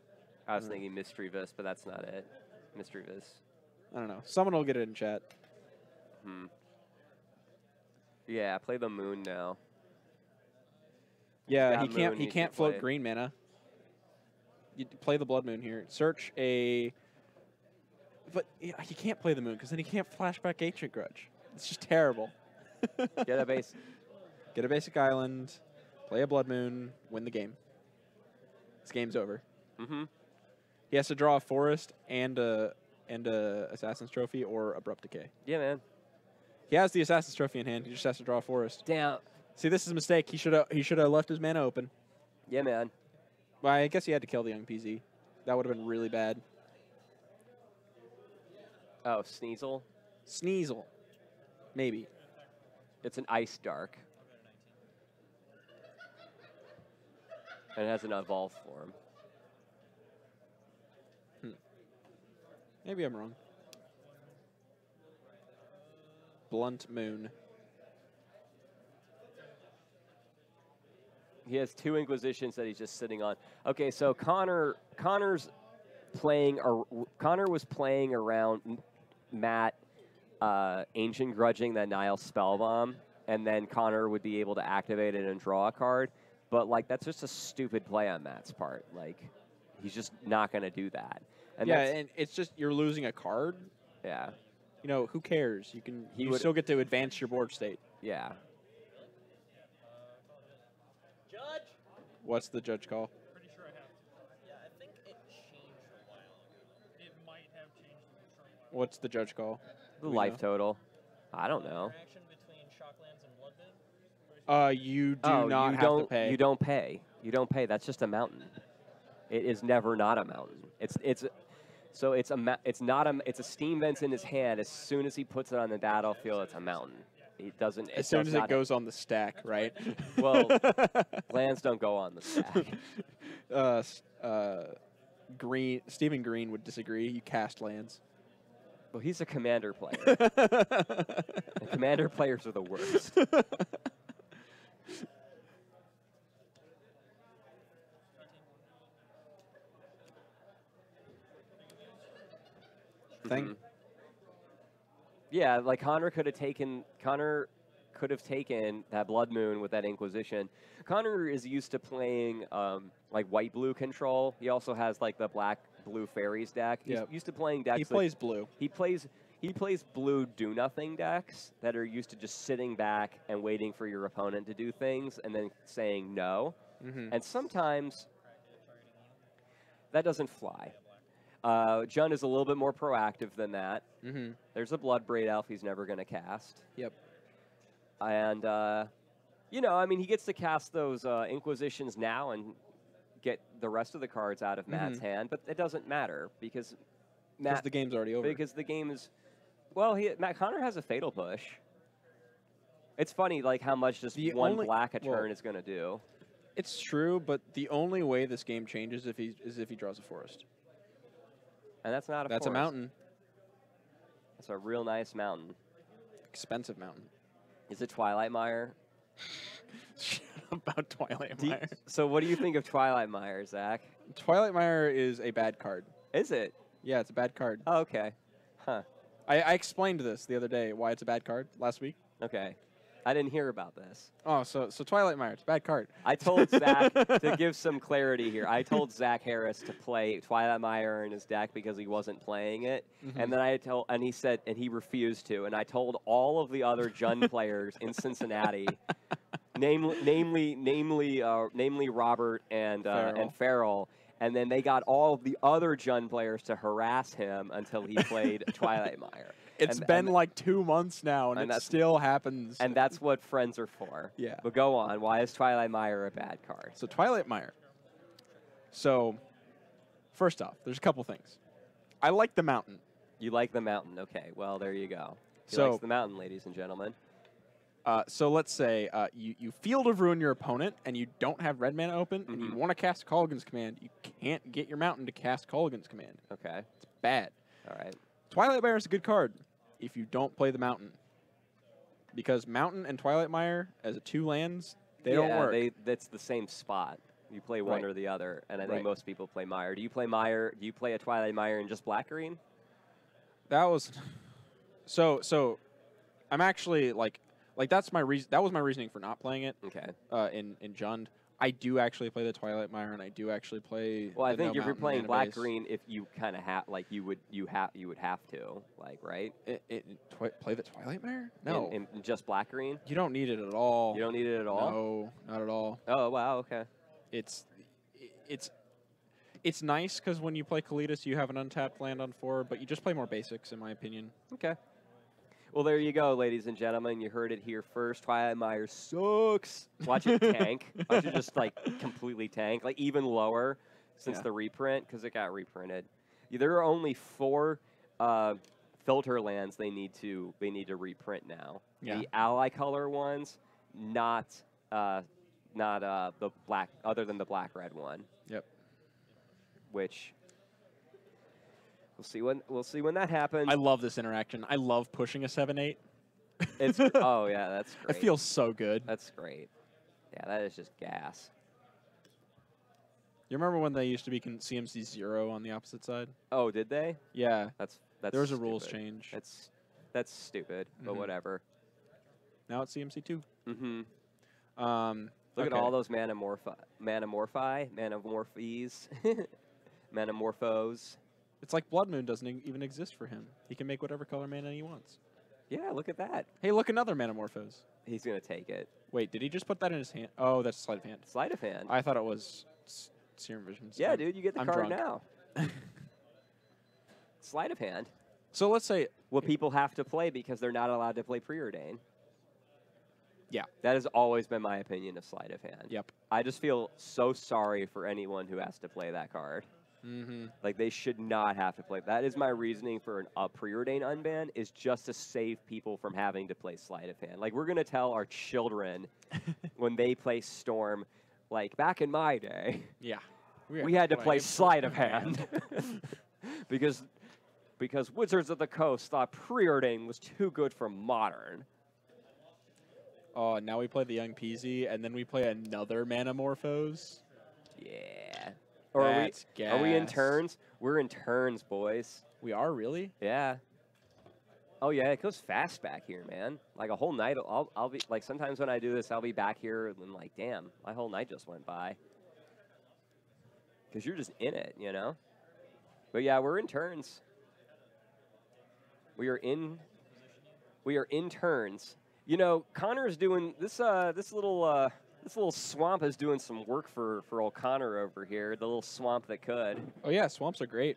I was Mm. thinking Mischievous, but that's not it. Mischievous. I don't know. Someone will get it in chat. Yeah, play the moon now. Yeah, got he can't Moon, he you can't can float play. green mana. You play the Blood Moon here. Search a But yeah, he can't play the moon because then he can't flashback Ancient Grudge. It's just terrible. Get a base. Get a basic island, play a Blood Moon, win the game. This game's over. Mm-hmm. He has to draw a forest and a Assassin's Trophy or Abrupt Decay. Yeah, man. He has the Assassin's Trophy in hand. He just has to draw a forest. Damn. See, this is a mistake. He should have left his mana open. Yeah, man. Well, I guess he had to kill the young PZ. That would have been really bad. Oh, Sneasel. Sneasel. Maybe. It's an Ice Dark. And it has an evolved form. Maybe I'm wrong. Blunt Moon. He has 2 Inquisitions that he's just sitting on. Okay, so Connor was playing around Matt Ancient Grudging that Nihil Spellbomb, and then Connor would be able to activate it and draw a card. But like that's just a stupid play on Matt's part. Like he's just not going to do that. And Yeah, and it's just you're losing a card. yeah, You know, who cares? You would- still get to advance your board state. yeah. Judge! What's the judge call? Pretty sure I have to. Yeah, I think it changed a while ago. It might have changed in the short while. What's the judge call? The We life know. total. I don't know. Interaction between Shocklands and Bloodbid? You do not have to pay. You don't pay. You don't pay. That's just a mountain. It is never not a mountain. It's a steam vent in his hand. As soon as he puts it on the battlefield, it's a mountain. It doesn't. As soon does as it not- goes on the stack, right? Well, lands don't go on the stack. Stephen Green would disagree. You cast lands. Well, he's a commander player. And commander players are the worst. Thing. Mhm. Yeah, like Connor could have taken that Blood Moon with that Inquisition. Connor is used to playing like white blue control. He also has like the black blue fairies deck. He's Yep. used to playing decks. He that- plays blue. He plays blue do nothing decks that are used to just sitting back and waiting for your opponent to do things and then saying no. Mm-hmm. And sometimes that doesn't fly. Jun is a little bit more proactive than that. Mm-hmm. There's a Bloodbraid Elf he's never going to cast. Yep. And You know, I mean, he gets to cast those Inquisitions now and get the rest of the cards out of Matt's hand, but it doesn't matter because Because the game's already over. Because the game is, well, Matt Connor has a Fatal Push. It's funny, like how much just one black a turn is going to do. It's true, but the only way this game changes is if he draws a forest. And that's not a That's forest. a mountain. That's a real nice mountain. Expensive mountain. Is it Twilight Mire? Shut up about Twilight Mire. So what do you think of Twilight Mire, Zach? Twilight Mire is a bad card. Is it? Yeah, it's a bad card. Oh, okay. Huh. I explained this the other day, why it's a bad card, last week. Okay. I didn't hear about this. Oh, so Twilight Mire, it's a bad card. I told Zach, to give some clarity here, I told Zach Harris to play Twilight Mire in his deck because he wasn't playing it. And then he said, and he refused to. And I told all of the other Jund players in Cincinnati, namely Robert and Farrell. And then they got all of the other Jund players to harass him until he played Twilight Mire. It's been like 2 months now, and it still happens. And that's what friends are for. Yeah. But go on. Why is Twilight Mire a bad card? So Twilight Mire. So, first off, there's a couple things. I like the mountain. You like the mountain. Okay. Well, there you go. He So likes the mountain, ladies and gentlemen. So let's say you Field of Ruin your opponent, and you don't have red mana open, and you want to cast Kolaghan's Command. You can't get your mountain to cast Kolaghan's Command. Okay. It's bad. All right. Twilight Mire is a good card if you don't play the mountain. Because mountain and Twilight Mire, as a 2 lands, they don't work. That's the same spot. You play one or the other, and I think most people play Mire. Do you play Mire? Do you play a Twilight Mire in just black green? That was so I'm actually like that's my reason. That was my reasoning for not playing it. Okay. In Jund, I do actually play the Twilight Mire, and I do actually play. Well, I think if you're mountain playing mana black base. green, if you kind of have like you would have to right. Play the Twilight Mire? No, in just black green. You don't need it at all. You don't need it at all. No, not at all. Oh wow. Okay. It's nice because when you play Kalitas, you have an untapped land on 4, but you just play more basics, in my opinion. Okay. Well, there you go, ladies and gentlemen. You heard it here first. Twilight Mire sucks. Watch it tank. Watch it just like completely tank, like even lower since the reprint because it got reprinted. There are only 4 filter lands they need to reprint now. Yeah. The ally color ones, not the black, other than the black-red one. Yep. Which we'll see when that happens. I love this interaction. I love pushing a 7/8. It's oh yeah, that's great. It feels so good. That's great. Yeah, that is just gas. You remember when they used to be CMC 0 on the opposite side? Oh, did they? Yeah. That's there was a stupid. rules change. That's stupid, but whatever. Now it's CMC 2. Look at all those manamorphs, manamorphos. It's like Blood Moon doesn't even exist for him. He can make whatever color mana he wants. Yeah, look at that. Hey, look, another Manamorphose. He's going to take it. Wait, did he just put that in his hand? Oh, that's Sleight of Hand. Sleight of hand. I thought it was Serum Visions. Yeah, dude, you get the I'm card drunk. now. Sleight of hand. So let's say... What people have to play because they're not allowed to play Preordain. Yeah. That has always been my opinion of Sleight of Hand. Yep. I just feel so sorry for anyone who has to play that card. Like, they should not have to play. That is my reasoning for a Preordain unban, is just to save people from having to play Sleight of Hand. Like, we're going to tell our children when they play Storm, like, back in my day, we had to play Sleight of Hand. because Wizards of the Coast thought Preordain was too good for Modern. Oh, now we play the Young Peasy, and then we play another Manamorphose. Yeah. Or are we in turns? We're in turns, boys. We are, really? Yeah. Oh yeah, it goes fast back here, man. Like a whole night. I'll be like, sometimes when I do this, I'll be back here and like, damn, my whole night just went by. Because you're just in it, you know. But yeah, we're in turns. We are in turns. You know, Connor's doing this. This little swamp is doing some work for old Connor over here. The little swamp that could. Oh yeah, swamps are great.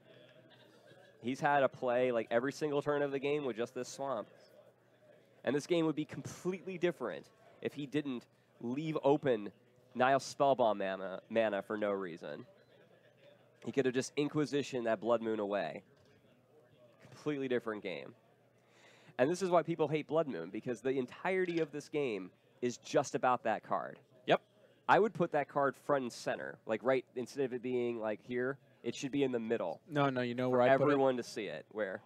He's had to play like every single turn of the game with just this swamp. And this game would be completely different if he didn't leave open Nile Spellbomb mana for no reason. He could have just Inquisition that Blood Moon away. Completely different game. And this is why people hate Blood Moon, because the entirety of this game is just about that card. Yep. I would put that card front and center, like right, instead of it being like here, it should be in the middle. No, you know for where I put it? everyone to see it. Where?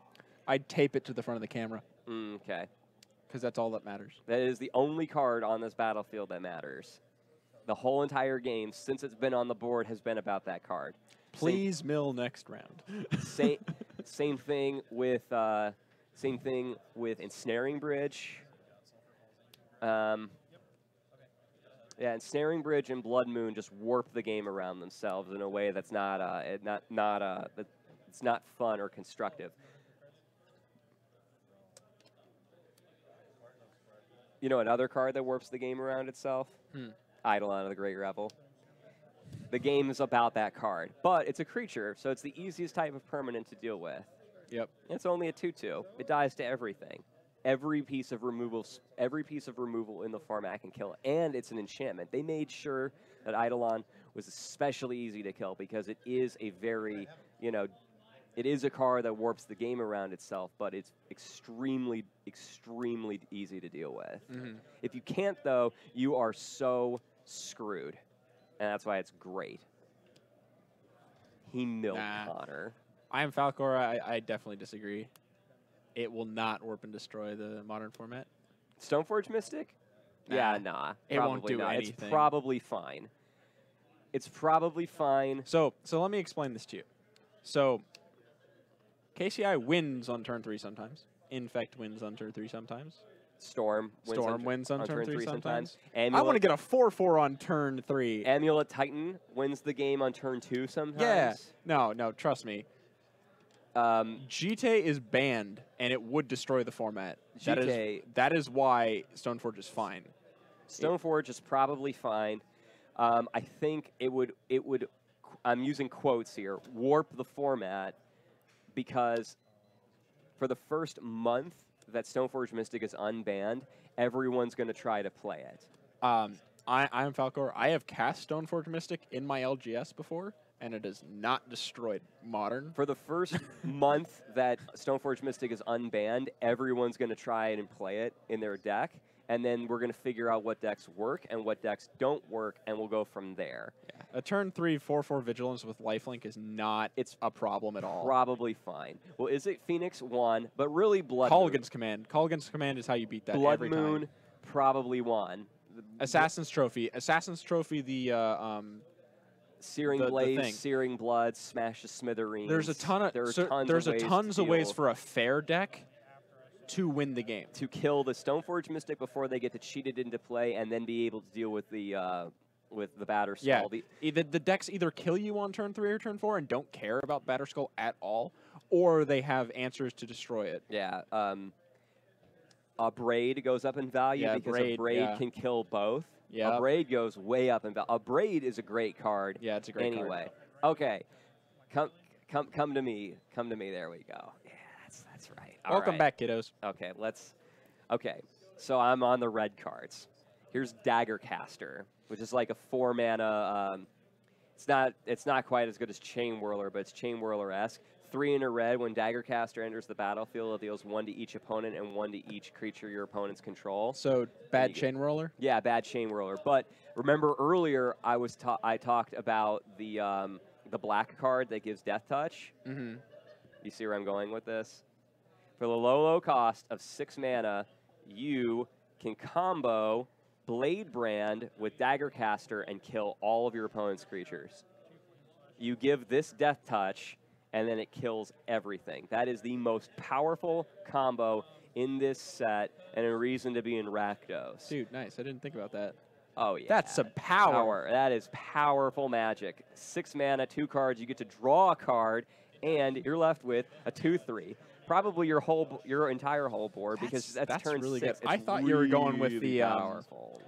I'd tape it to the front of the camera. Okay. Because that's all that matters. That is the only card on this battlefield that matters. The whole entire game, since it's been on the board, has been about that card. Please mill next round. Same thing with Ensnaring Bridge. Yeah, Ensnaring Bridge and Blood Moon just warp the game around themselves in a way that's it's not fun or constructive. You know another card that warps the game around itself? Eidolon of the Great Revel. The game is about that card, but it's a creature, so it's the easiest type of permanent to deal with. Yep. It's only a 2/2. It dies to everything. Every piece of removal in the format can kill it, and it's an enchantment. They made sure that Eidolon was especially easy to kill because it is a very, it is a card that warps the game around itself, but it's extremely, extremely easy to deal with. If you can't, though, you are so screwed, and that's why it's great. He milled Connor. I am Falcor. I definitely disagree. It will not warp and destroy the modern format. Stoneforge Mystic? Nah. Yeah, nah. It won't do not. anything. It's probably fine. It's probably fine. So let me explain this to you. So KCI wins on turn 3 sometimes. Infect wins on turn 3 sometimes. Storm wins on turn 3 sometimes. Amulet, I want to get a 4/4 on turn 3. Amulet Titan wins the game on turn 2 sometimes. Yeah. No, trust me. GT is banned, and it would destroy the format. That is why Stoneforge is fine. Stoneforge is probably fine. I think it would. I'm using quotes here. Warp the format, because for the first month that Stoneforge Mystic is unbanned, everyone's going to try to play it. I'm Falcor. I have cast Stoneforge Mystic in my LGS before, and it has not destroyed Modern. For the first month that Stoneforge Mystic is unbanned, everyone's going to try and play it in their deck, and then we're going to figure out what decks work and what decks don't work, and we'll go from there. Yeah. A turn 3 4/4 Vigilance with Lifelink is not a problem at all. Probably fine. Well, Izzet Phoenix won, but really Blood Colgan's Command. Colgan's Command is how you beat that Blood every Moon time. Probably won. Assassin's Trophy. Assassin's Trophy, Searing the Blaze, thing. Searing Blood, Smash the Smithereens. There's a ton of tons of ways for a fair deck to win the game. To kill the Stoneforge Mystic before they get to cheat it into play, and then be able to deal with the Batter Skull. Yeah, the decks either kill you on turn 3 or turn 4 and don't care about Batter Skull at all, or they have answers to destroy it. Yeah. A Braid goes up in value because a Braid can kill both. Yeah. A Braid goes way up in value. A Braid is a great card. Yeah, it's a great card. Anyway, okay. Come to me. Come to me. There we go. Yeah, that's right. All Welcome right. back, kiddos. Okay, Okay, so I'm on the red cards. Here's Daggercaster, which is like a 4-mana. It's not quite as good as Chain Whirler, but it's Chain Whirler-esque. 3 in a red. When Daggercaster enters the battlefield, it deals 1 to each opponent and 1 to each creature your opponents control. So bad Chain Roller. Yeah, bad Chain Whirler. But remember earlier, I talked about the black card that gives Death Touch. Mm-hmm. You see where I'm going with this? For the low cost of 6 mana, you can combo Blade Brand with Daggercaster and kill all of your opponent's creatures. You give this Death Touch, and then it kills everything. That is the most powerful combo in this set, and a reason to be in Rakdos. Dude, nice. I didn't think about that. Oh, yeah. That's some power. That is powerful magic. 6 mana, 2 cards. You get to draw a card, and you're left with a 2/3. Probably your entire whole board, because that's turn really 6. good. I thought you were going with the powerful.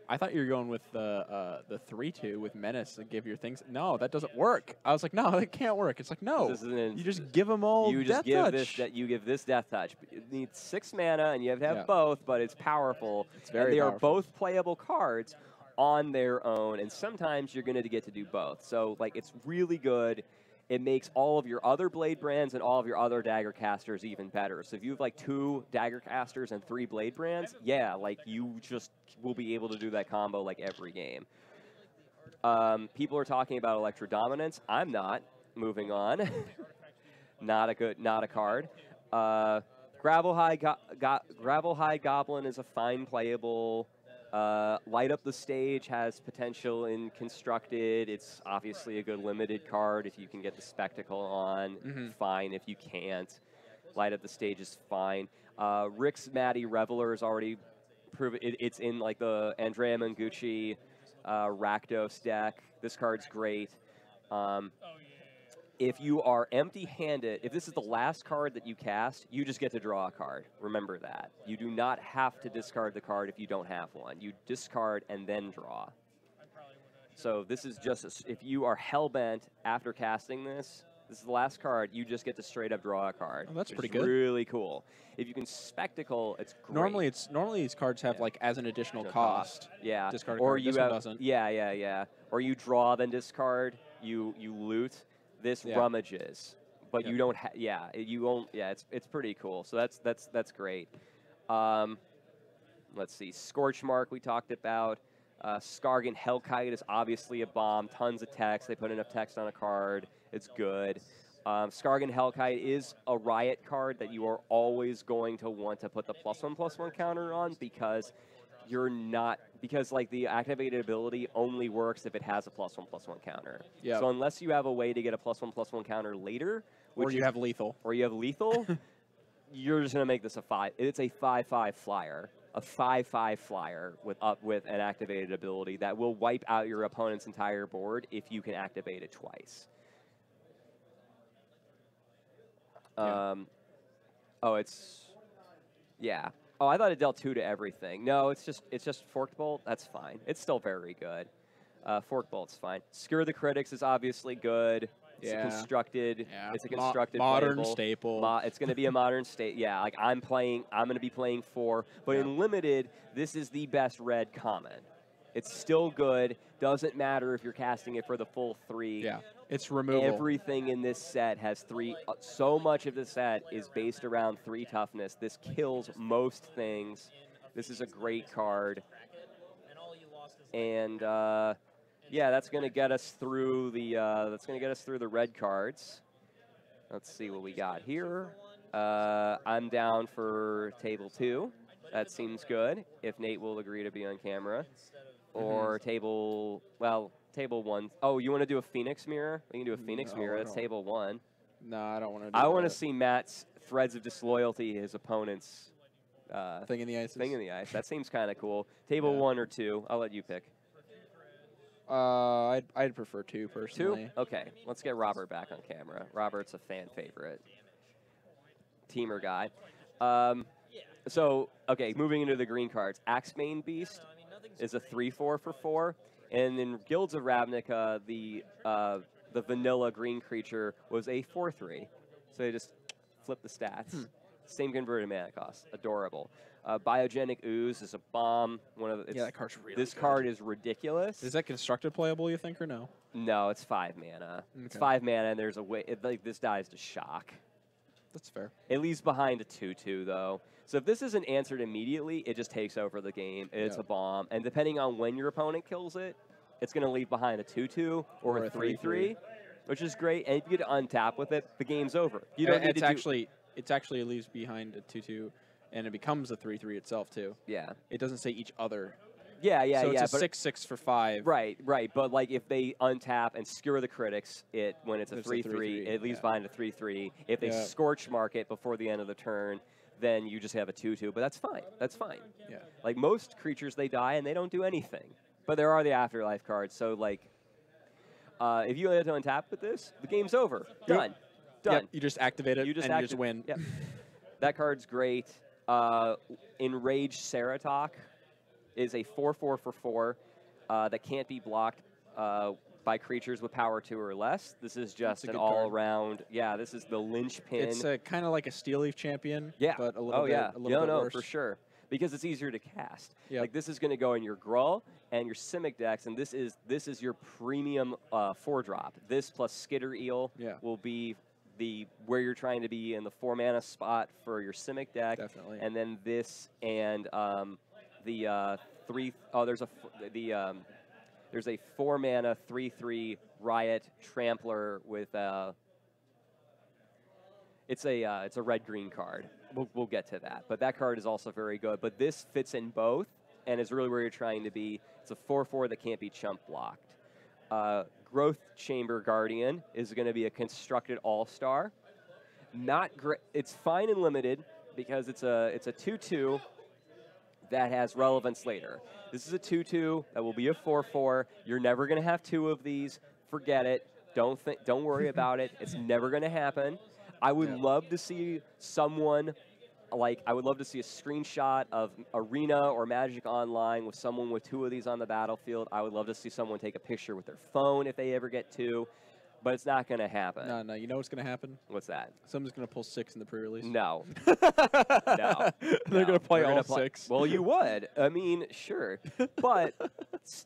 I thought you were going with the 3/2 with Menace and give your things. No, that doesn't work. I was like, no, that can't work. It's like, no, you just give them all. You just give this Death Touch. You need 6 mana, and you have to have both, but it's powerful. It's very They powerful. are both playable cards. on their own, and sometimes you're going to get to do both. So, like, it's really good. It makes all of your other blade brands and all of your other dagger casters even better. So if you have like 2 dagger casters and 3 blade brands, yeah, like you just will be able to do that combo like every game. People are talking about Electro Dominance. I'm not. Moving on. Not a card. Gravel High Goblin is a fine playable. Light Up the Stage has potential in Constructed. It's obviously a good limited card if you can get the Spectacle on. Fine if you can't. Light Up the Stage is fine. Rick's Matty Reveler is already proven. It's in like the Andrea Mangucci Rakdos deck. This card's great. If you are empty-handed, if this is the last card that you cast, you just get to draw a card. Remember that. You do not have to discard the card if you don't have one. You discard and then draw. So this is just, if you are hell-bent after casting this is the last card, you just get to straight up draw a card. Oh, that's which pretty is good. Really cool. If you can Spectacle, it's great. Normally these cards have like as an additional cost. Yeah. Discard a or card. you This one doesn't. Yeah. Or you draw then discard. You loot. This rummages, but you don't. You won't. Yeah, it's pretty cool. So that's great. Let's see. Scorch Mark we talked about. Skargan Hellkite is obviously a bomb. Tons of text. They put enough text on a card. It's good. Skargan Hellkite is a riot card that you are always going to want to put the +1/+1 counter on because because like the activated ability only works if it has a +1/+1 counter. Yeah. So unless you have a way to get a +1/+1 counter later, Or you have lethal. you're just gonna make this a 5. It's a 5/5 flyer, a 5/5 flyer with an activated ability that will wipe out your opponent's entire board if you can activate it twice. Oh, I thought it dealt 2 to everything. No, it's just Forked Bolt. That's fine. It's still very good. Forked Bolt's fine. Skewer the Critics is obviously good. It's constructed. Yeah. It's a constructed modern playable. staple. It's going to be a modern state. Yeah, like I'm going to be playing 4. But in limited, this is the best red common. It's still good. Doesn't matter if you're casting it for the full 3. Yeah. It's removal. Everything in this set has 3. So much of the set is based around 3 toughness. This kills most things. This is a great card. And that's going to get us through the red cards. Let's see what we got here. I'm down for table 2. That seems good. If Nate will agree to be on camera, or table 1. Oh, you want to do a Phoenix Mirror? We can do a Phoenix Mirror. That's table 1. No, I don't want to do I want to that. see Matt's Threads of Disloyalty, his opponent's Thing in the ice. thing in the ice. That seems kind of cool. Table 1 or 2. I'll let you pick. I'd prefer 2 personally. 2? Okay, let's get Robert back on camera. Robert's a fan favorite. Teamer guy. Okay, moving into the green cards. Axebane Beast is a 3/4 for 4. And in Guilds of Ravnica, the vanilla green creature was a 4/3. So they just flip the stats. Same converted mana cost. Adorable. Biogenic Ooze is a bomb. That card's really This good. card is ridiculous. Is that constructed playable, you think, or no? No, it's 5 mana. It's Okay. 5 mana, and there's a way. This dies to shock. That's fair. It leaves behind a 2/2, though. So if this isn't answered immediately, it just takes over the game. It's a bomb. And depending on when your opponent kills it, it's going to leave behind a 2/2 or a 3/3, which is great. And if you get to untap with it, the game's over. You don't need to It actually leaves behind a 2/2, and it becomes a 3/3 itself, too. Yeah. It doesn't say each other. Yeah. So it's a but 6/6 for 5. Right. But like if they untap and skewer the critics, when it's a It's a 3/3, 3/3, it leaves yeah. behind a 3/3. If they scorch mark it before the end of the turn, then you just have a 2/2. But that's fine. That's fine. Yeah. Like most creatures, they die and they don't do anything. But there are the afterlife cards. So like, if you have to untap with this, the game's over. Done. Done. Yep, you just activate it You just and you just win. Yep. That card's great. Enraged Ceratok is a 4/4 for 4 that can't be blocked by creatures with power 2 or less. This is just an good card. all-around. Yeah, this is the linchpin. It's kind of like a Steel Leaf champion. Yeah. But a little bit. Yeah. A little bit worse. for sure. because it's easier to cast. Yep. Like this is going to go in your Gruul and your Simic decks, and this is your premium 4-drop. This plus Skitter Eel Yeah. will be where you're trying to be in the 4-mana spot for your Simic deck. Definitely. And then this and the 3. Oh, there's a 4-mana 3/3 Riot Trampler with it's a red-green card. We'll get to that, but that card is also very good. But this fits in both and is really where you're trying to be. It's a 4/4 that can't be chump blocked. Growth Chamber Guardian is going to be a constructed all-star. Not great. It's fine and limited because it's a 2/2 that has relevance later. This is a 2/2 that will be a 4/4. You're never going to have 2 of these. Forget it. Don't worry about it. It's never going to happen. I would love to see someone, I would love to see a screenshot of Arena or Magic Online with someone with 2 of these on the battlefield. I would love to see someone take a picture with their phone if they ever get 2, but it's not going to happen. No, you know what's going to happen? What's that? Someone's going to pull 6 in the pre-release. No. No. They're going to play all 6. Well, you would. I mean, sure. But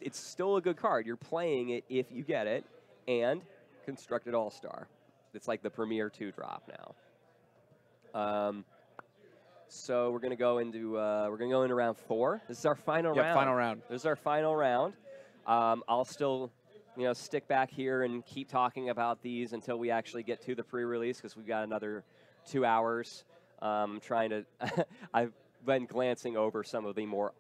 it's still a good card. You're playing it if you get it, and Constructed All-Star. It's like the premier 2-drop now. So we're gonna go into round 4. This is our final round. Final round. This is our final round. I'll still, stick back here and keep talking about these until we actually get to the pre-release because we've got another 2 hours. Trying to, I've been glancing over some of the more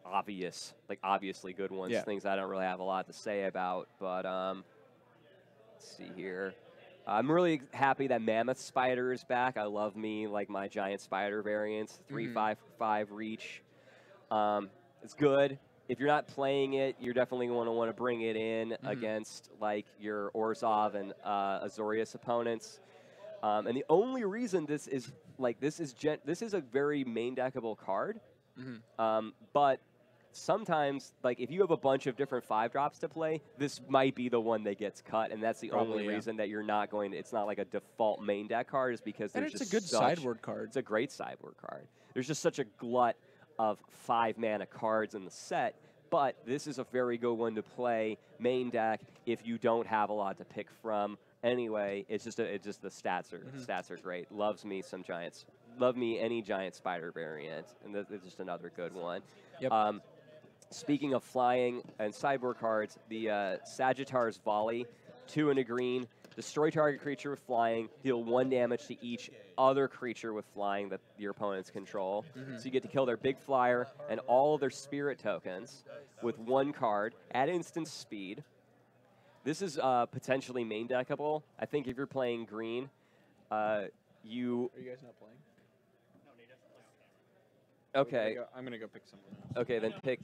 obviously good ones. Yeah. Things I don't really have a lot to say about, but let's see here. I'm really happy that Mammoth Spider is back. I love my Giant Spider variants. 3/5/5 reach. It's good. If you're not playing it, you're definitely going to want to bring it in against your Orzhov and Azorius opponents. And the only reason this is a very main deckable card. But sometimes, if you have a bunch of different 5-drops to play, this might be the one that gets cut, and that's the only reason that you're not going to. It's not like a default main deck card, is because And there's it's a just good sideboard card. It's a great sideboard card. There's just such a glut of 5-mana cards in the set, but this is a very good one to play main deck if you don't have a lot to pick from. Anyway, it's just the stats are great. Loves me some Giants. Love me any Giant Spider variant, and it's just another good one. Yep. Speaking of flying and sideboard cards, the Sagittarius Volley, 2 and a green. Destroy target creature with flying. Deal 1 damage to each other creature with flying that your opponents control. So you get to kill their big flyer and all of their spirit tokens with 1 card at instant speed. This is potentially main deckable. I think if you're playing green, Are you guys not playing? Okay. I'm going to go pick something else. Okay, then pick.